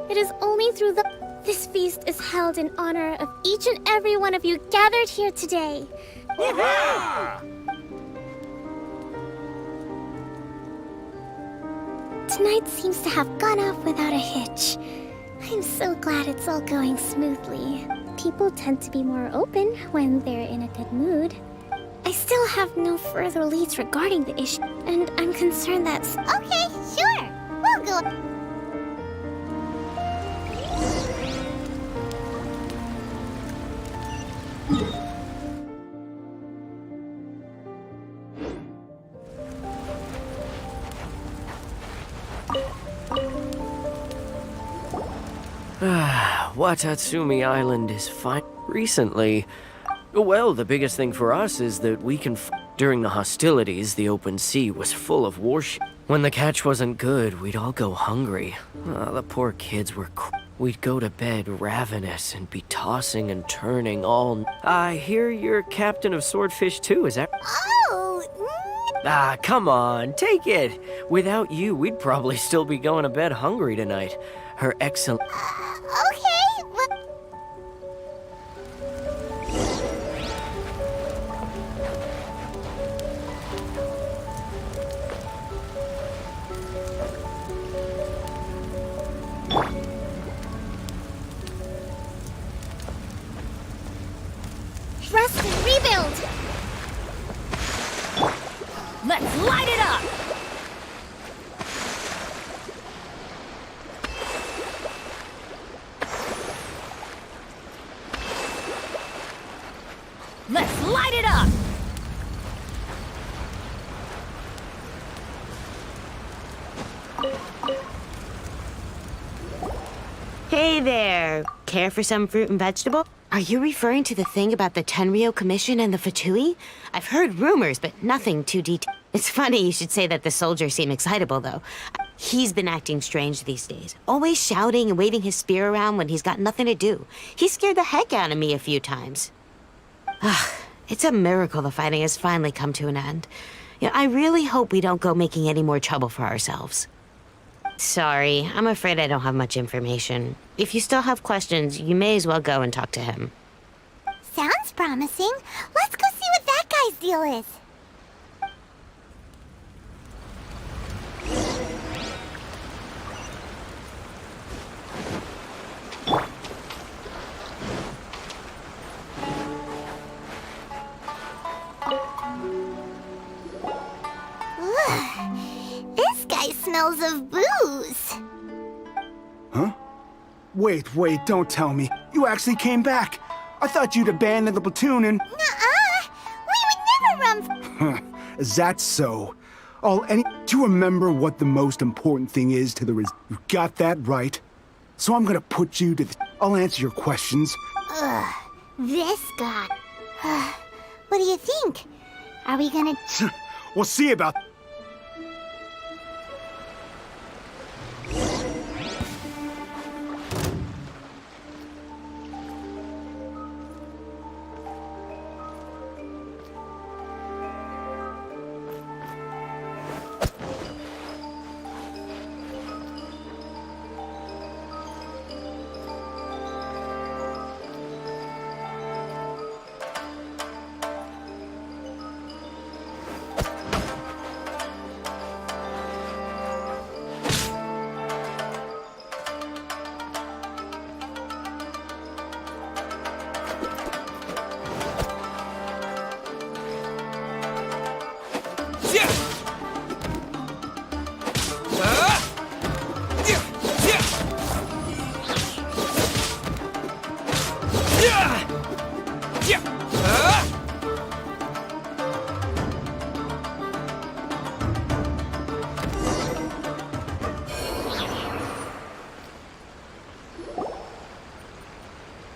it is only through the... This feast is held in honor of each and every one of you gathered here today. Tonight seems to have gone off without a hitch. I'm so glad it's all going smoothly. People tend to be more open when they're in a good mood. I still have no further leads regarding the issue, and I'm concerned that's... Okay, sure. We'll go... Watatsumi Island is fine. Recently, well, the biggest thing for us is that we can... During the hostilities, the open sea was full of warships. When the catch wasn't good, we'd all go hungry. The poor kids were... We'd go to bed ravenous and be tossing and turning all... I hear you're captain of Swordfish too, is that... Oh! Come on, take it. Without you, we'd probably still be going to bed hungry tonight. Her excellent... Okay, well... Rest and rebuild! Let's light it up! Let's light it up! Hey there! Care for some fruit and vegetable? Are you referring to the thing about the Tenryou Commission and the Fatui? I've heard rumors, but nothing too detailed. It's funny you should say that the soldiers seem excitable, though. He's been acting strange these days. Always shouting and waving his spear around when he's got nothing to do. He scared the heck out of me a few times. It's a miracle the fighting has finally come to an end. Yeah, I really hope we don't go making any more trouble for ourselves. Sorry, I'm afraid I don't have much information. If you still have questions, you may as well go and talk to him. Sounds promising. Let's go see what that guy's deal is. This guy smells of booze. Huh? Wait, don't tell me. You actually came back. I thought you'd abandoned the platoon and... Nuh-uh. We would never run... Is that so? To remember what the most important thing is to the You got that right. So I'm gonna put you to the... I'll answer your questions. Ugh, this guy. What do you think? Are we gonna... We'll see about...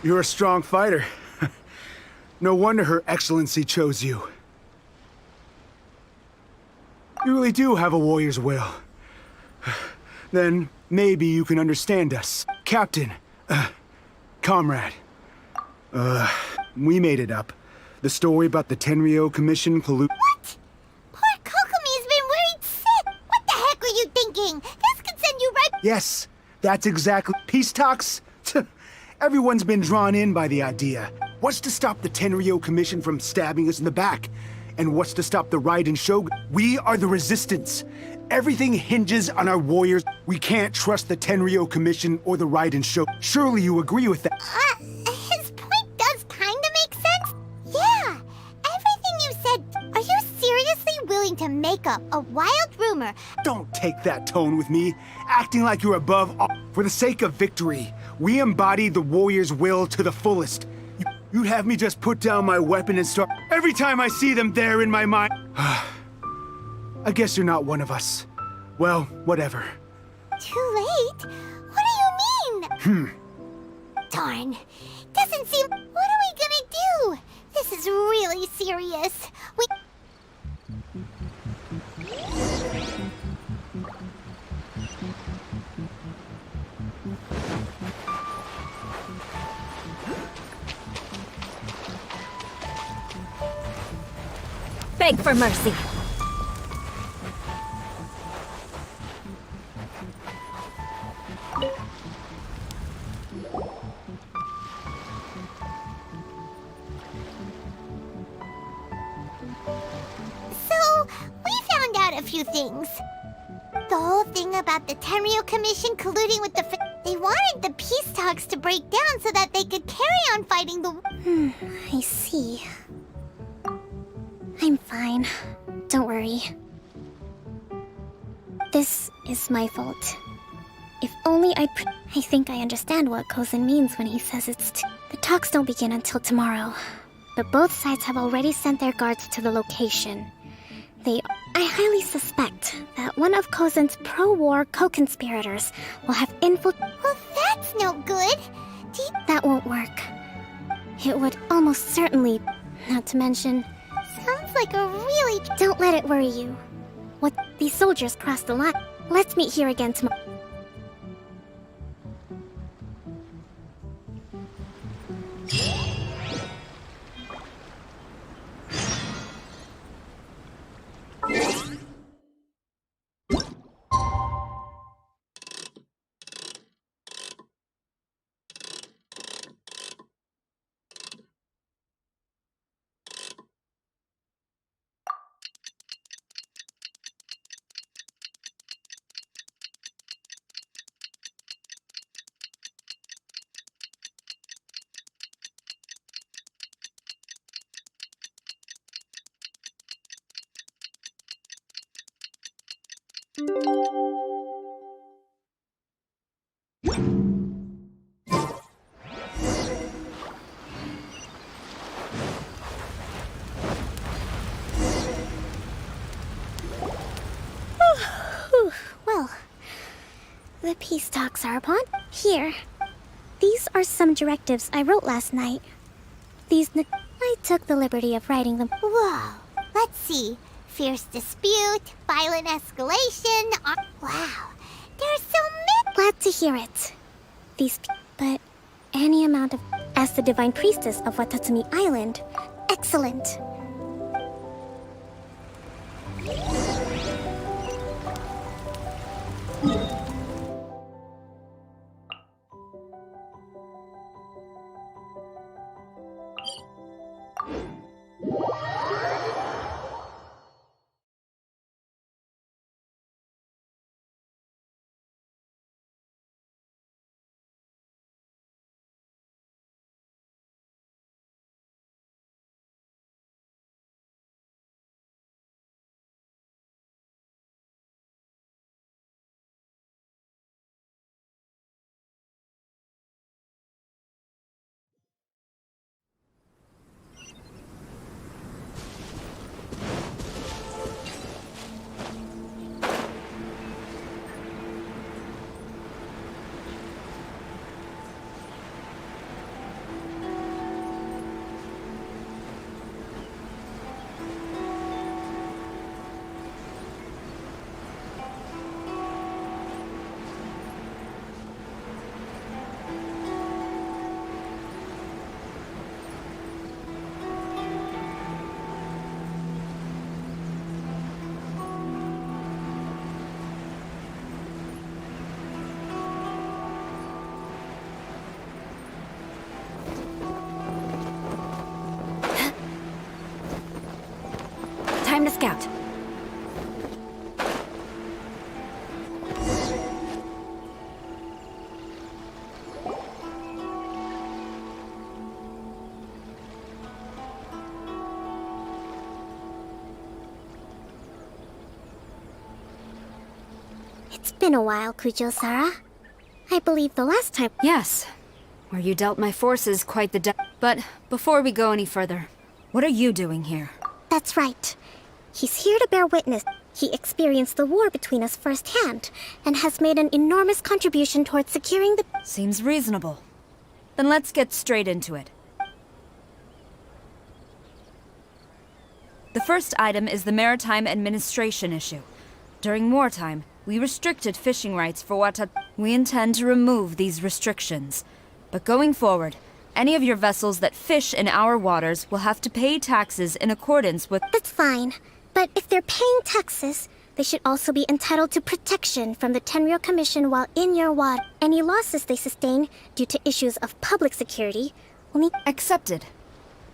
You're a strong fighter. No wonder Her Excellency chose you. You really do have a warrior's will. Then maybe you can understand us. Captain, comrade. We made it up. The story about the Tenryo Commission What? Poor Kokomi's been worried sick. What the heck were you thinking? This could send you right... Yes, that's exactly... Peace talks? Everyone's been drawn in by the idea. What's to stop the Tenryo Commission from stabbing us in the back? And what's to stop the Raiden Shogun? We are the Resistance. Everything hinges on our warriors. We can't trust the Tenryo Commission or the Raiden Shogun. Surely you agree with that? His point does kinda make sense. Yeah, everything you said. Are you seriously willing to make up a wild rumor? Don't take that tone with me, acting like you're above all. For the sake of victory, we embody the warrior's will to the fullest. You'd have me just put down my weapon and start... Every time I see them there in my mind... I guess you're not one of us. Well, whatever. Too late? What do you mean? Darn. Doesn't seem... What are we gonna do? This is really serious. Beg for mercy. So, we found out a few things. The whole thing about the Tenryo Commission colluding with the... They wanted the peace talks to break down so that they could carry on fighting the... I see. I'm fine. Don't worry. This is my fault. If only I think I understand what Kozin means when he says the talks don't begin until tomorrow. But both sides have already sent their guards to the location. I highly suspect that one of Kozin's pro-war co-conspirators will have Well, that's no good. That won't work. It would almost certainly, not to mention... Sounds like a really... Don't let it worry you. These soldiers crossed the line. Let's meet here again tomorrow. Well, the peace talks are upon. Here. These are some directives I wrote last night. I took the liberty of writing them. Whoa. Let's see. Fierce dispute, violent escalation... Wow. There's so many... Glad to hear it. But any amount of... As the Divine Priestess of Watatsumi Island, excellent. scout. It's been a while, Kujo-Sara. I believe the last time... Yes, where you dealt my forces quite the But before we go any further, what are you doing here? That's right. He's here to bear witness. He experienced the war between us firsthand, and has made an enormous contribution towards securing the... Seems reasonable. Then let's get straight into it. The first item is the maritime administration issue. During wartime, we restricted fishing rights for Watat. We intend to remove these restrictions. But going forward, any of your vessels that fish in our waters will have to pay taxes in accordance with... That's fine. But if they're paying taxes, they should also be entitled to protection from the Tenryo Commission while in your water. Any losses they sustain due to issues of public security will need... Accepted.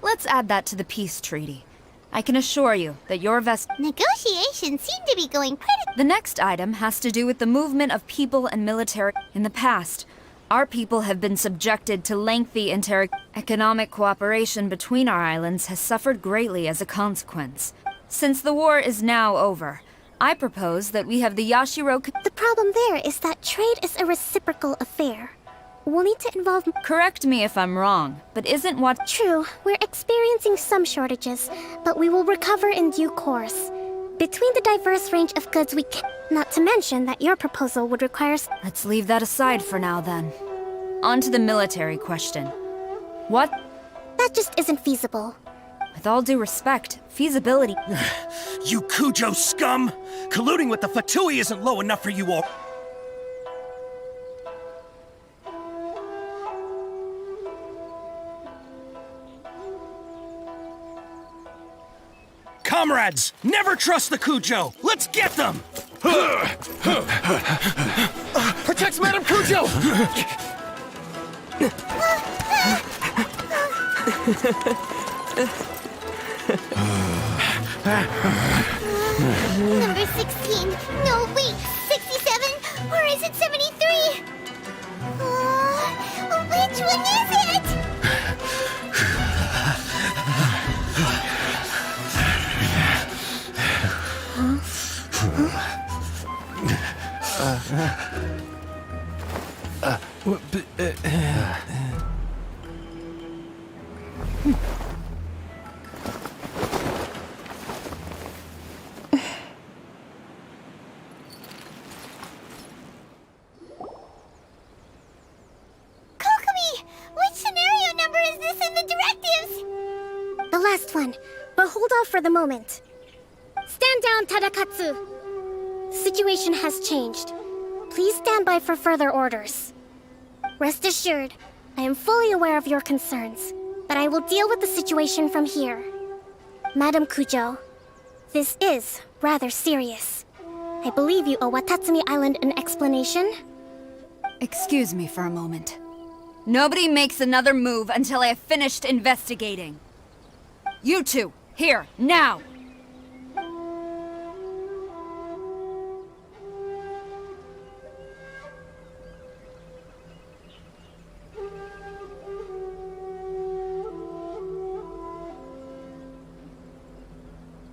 Let's add that to the peace treaty. I can assure you that your Negotiations seem to be going pretty... The next item has to do with the movement of people and military. In the past, our people have been subjected to lengthy economic cooperation between our islands has suffered greatly as a consequence. Since the war is now over, I propose that we have the Yashiro... The problem there is that trade is a reciprocal affair. We'll need to involve... Correct me if I'm wrong, but isn't what... True, we're experiencing some shortages, but we will recover in due course. Between the diverse range of goods we can... Not to mention that your proposal would require... Let's leave that aside for now, then. On to the military question. What? That just isn't feasible. With all due respect, feasibility... You Kujo scum! Colluding with the Fatui isn't low enough for you all... Comrades, never trust the Kujo! Let's get them! Protect Madame Kujo! Number 16. No, wait. 67? Or is it 73? Which one is it? Kokomi! Which scenario number is this in the directives? The last one, but hold off for the moment. Stand down, Tadakatsu! The situation has changed. Please stand by for further orders. Rest assured, I am fully aware of your concerns, but I will deal with the situation from here. Madam Kujo, this is rather serious. I believe you owe Watatsumi Island an explanation. Excuse me for a moment. Nobody makes another move until I have finished investigating. You two, here, now!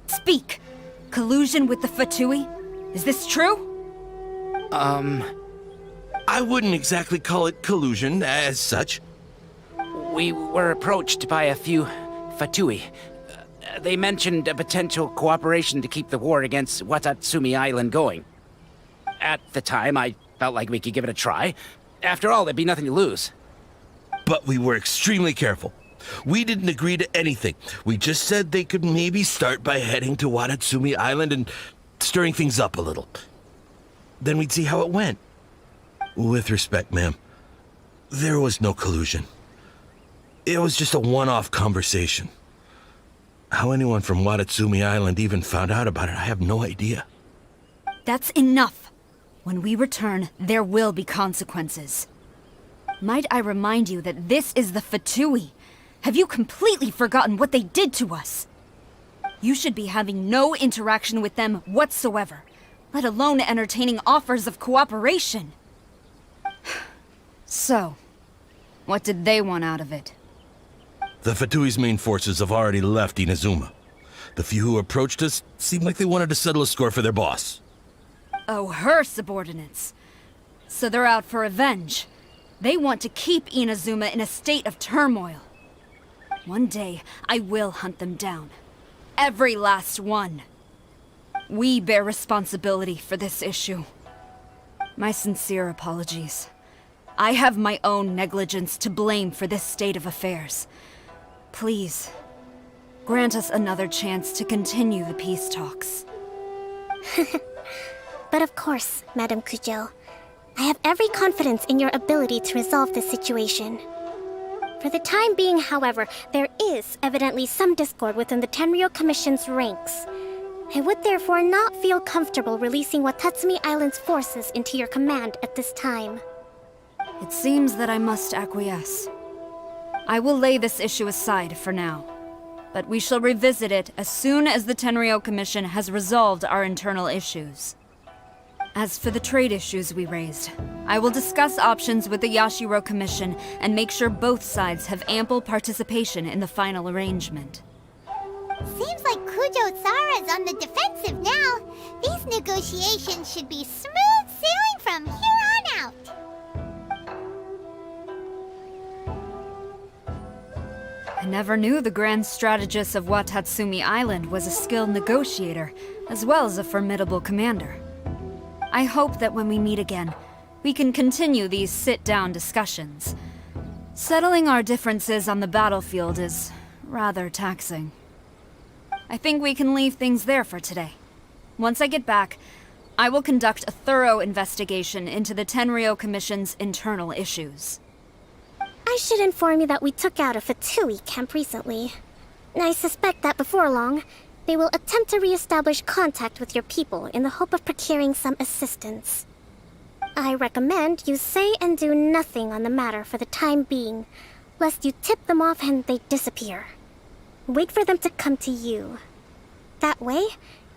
Speak! Collusion with the Fatui? Is this true? I wouldn't exactly call it collusion as such. We were approached by a few Fatui. They mentioned a potential cooperation to keep the war against Watatsumi Island going. At the time, I felt like we could give it a try. After all, there'd be nothing to lose. But we were extremely careful. We didn't agree to anything. We just said they could maybe start by heading to Watatsumi Island and stirring things up a little. Then we'd see how it went. With respect, ma'am, there was no collusion. It was just a one-off conversation. How anyone from Watatsumi Island even found out about it, I have no idea. That's enough. When we return, there will be consequences. Might I remind you that this is the Fatui? Have you completely forgotten what they did to us? You should be having no interaction with them whatsoever, let alone entertaining offers of cooperation. So, what did they want out of it? The Fatui's main forces have already left Inazuma. The few who approached us seemed like they wanted to settle a score for their boss. Oh, her subordinates. So they're out for revenge. They want to keep Inazuma in a state of turmoil. One day, I will hunt them down. Every last one. We bear responsibility for this issue. My sincere apologies. I have my own negligence to blame for this state of affairs. Please, grant us another chance to continue the peace talks. But of course, Madame Kujo. I have every confidence in your ability to resolve this situation. For the time being, however, there is evidently some discord within the Tenryou Commission's ranks. I would therefore not feel comfortable releasing Watatsumi Island's forces into your command at this time. It seems that I must acquiesce. I will lay this issue aside for now, but we shall revisit it as soon as the Tenryou Commission has resolved our internal issues. As for the trade issues we raised, I will discuss options with the Yashiro Commission and make sure both sides have ample participation in the final arrangement. Seems like Kujo-sara's on the defensive now. These negotiations should be smooth sailing from here on out. I never knew the grand strategist of Watatsumi Island was a skilled negotiator, as well as a formidable commander. I hope that when we meet again, we can continue these sit-down discussions. Settling our differences on the battlefield is rather taxing. I think we can leave things there for today. Once I get back, I will conduct a thorough investigation into the Tenryou Commission's internal issues. I should inform you that we took out a Fatui camp recently. I suspect that before long, they will attempt to re-establish contact with your people in the hope of procuring some assistance. I recommend you say and do nothing on the matter for the time being, lest you tip them off and they disappear. Wait for them to come to you. That way,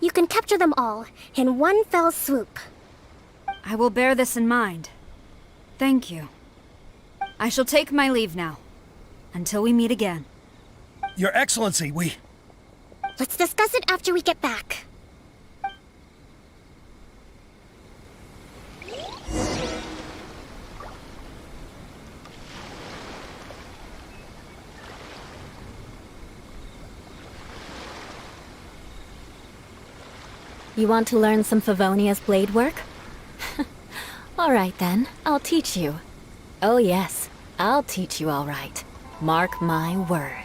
you can capture them all in one fell swoop. I will bear this in mind. Thank you. I shall take my leave now. Until we meet again. Your Excellency, we... Let's discuss it after we get back. You want to learn some Favonia's blade work? All right then, I'll teach you. Oh yes, I'll teach you all right. Mark my words.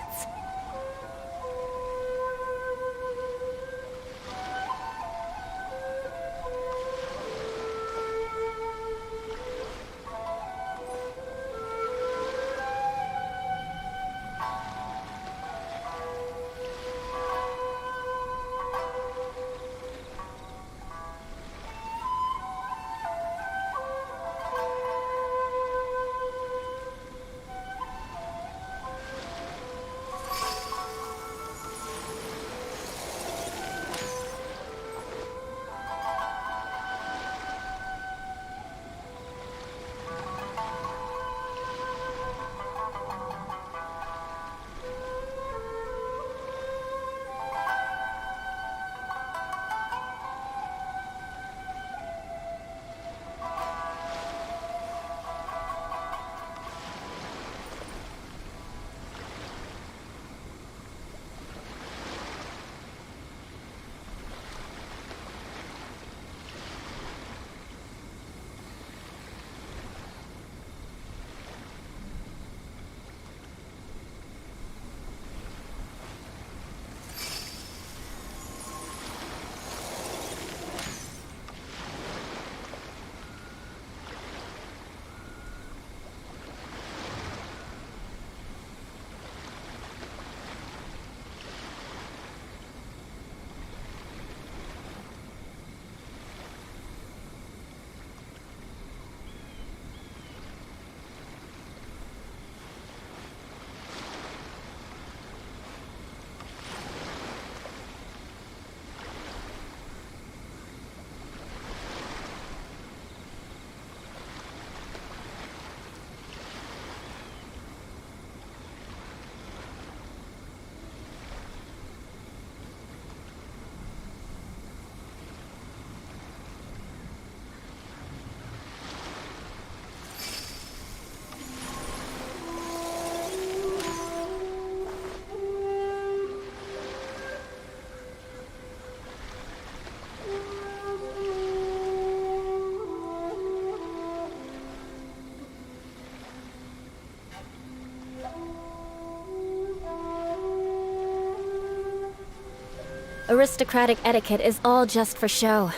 Aristocratic etiquette is all just for show.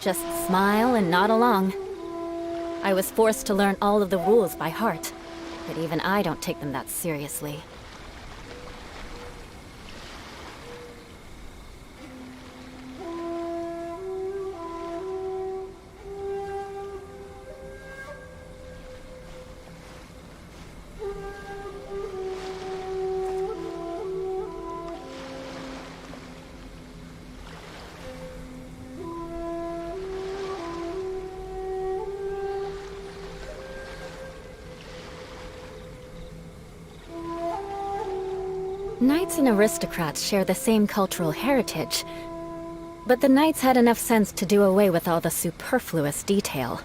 Just smile and nod along. I was forced to learn all of the rules by heart, but even I don't take them that seriously. Knights and aristocrats share the same cultural heritage, but the knights had enough sense to do away with all the superfluous detail.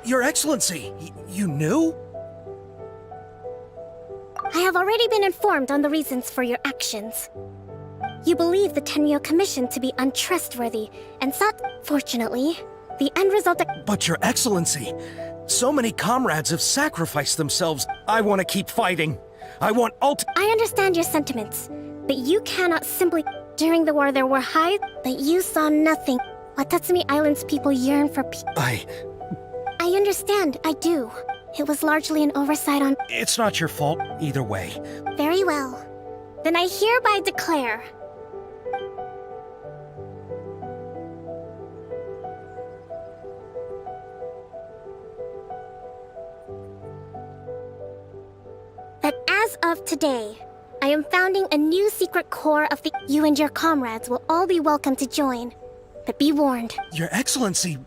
Your Excellency, you knew? I have already been informed on the reasons for your actions. You believe the Tenryou Commission to be untrustworthy, and thought, fortunately, the end result. But Your Excellency, so many comrades have sacrificed themselves. I want to keep fighting. I want I understand your sentiments, but you cannot simply. During the war, there were highs, but you saw nothing. Watatsumi Island's people yearn for peace. I understand, I do. It was largely an oversight on... It's not your fault, either way. Very well. Then I hereby declare... that as of today, I am founding a new secret corps of the... You and your comrades will all be welcome to join. But be warned. Your Excellency...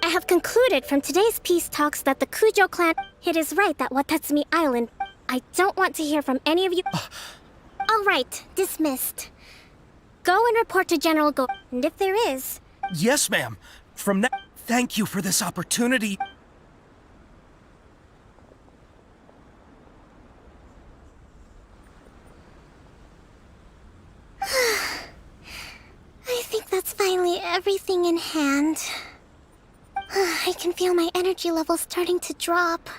I have concluded from today's peace talks that the Kujo clan... It is right that Watatsumi Island... I don't want to hear from any of you... All right, dismissed. Go and report to General Go... And if there is... Yes, ma'am. From now... Thank you for this opportunity. I think that's finally everything in hand. I can feel my energy level starting to drop.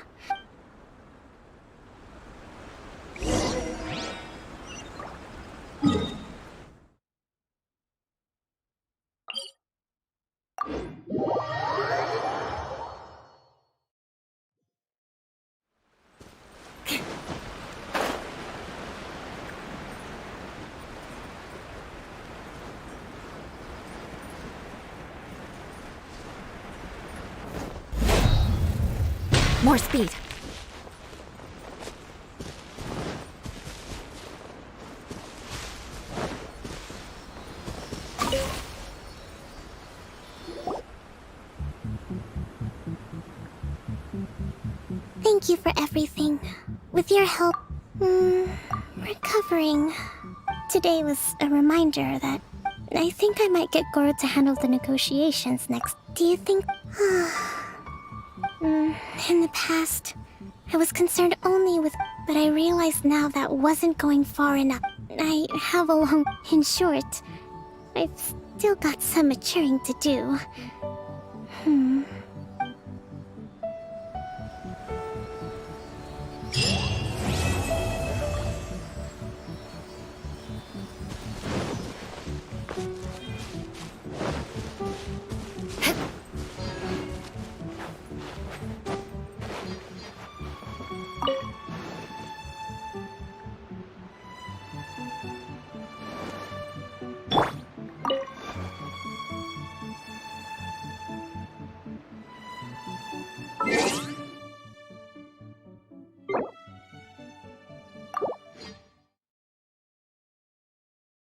More speed. Thank you for everything. With your help, recovering. Today was a reminder that I think I might get Goro to handle the negotiations next. Do you think... In the past, I was concerned only with... But I realize now that wasn't going far enough. I have a long... In short, I've still got some maturing to do.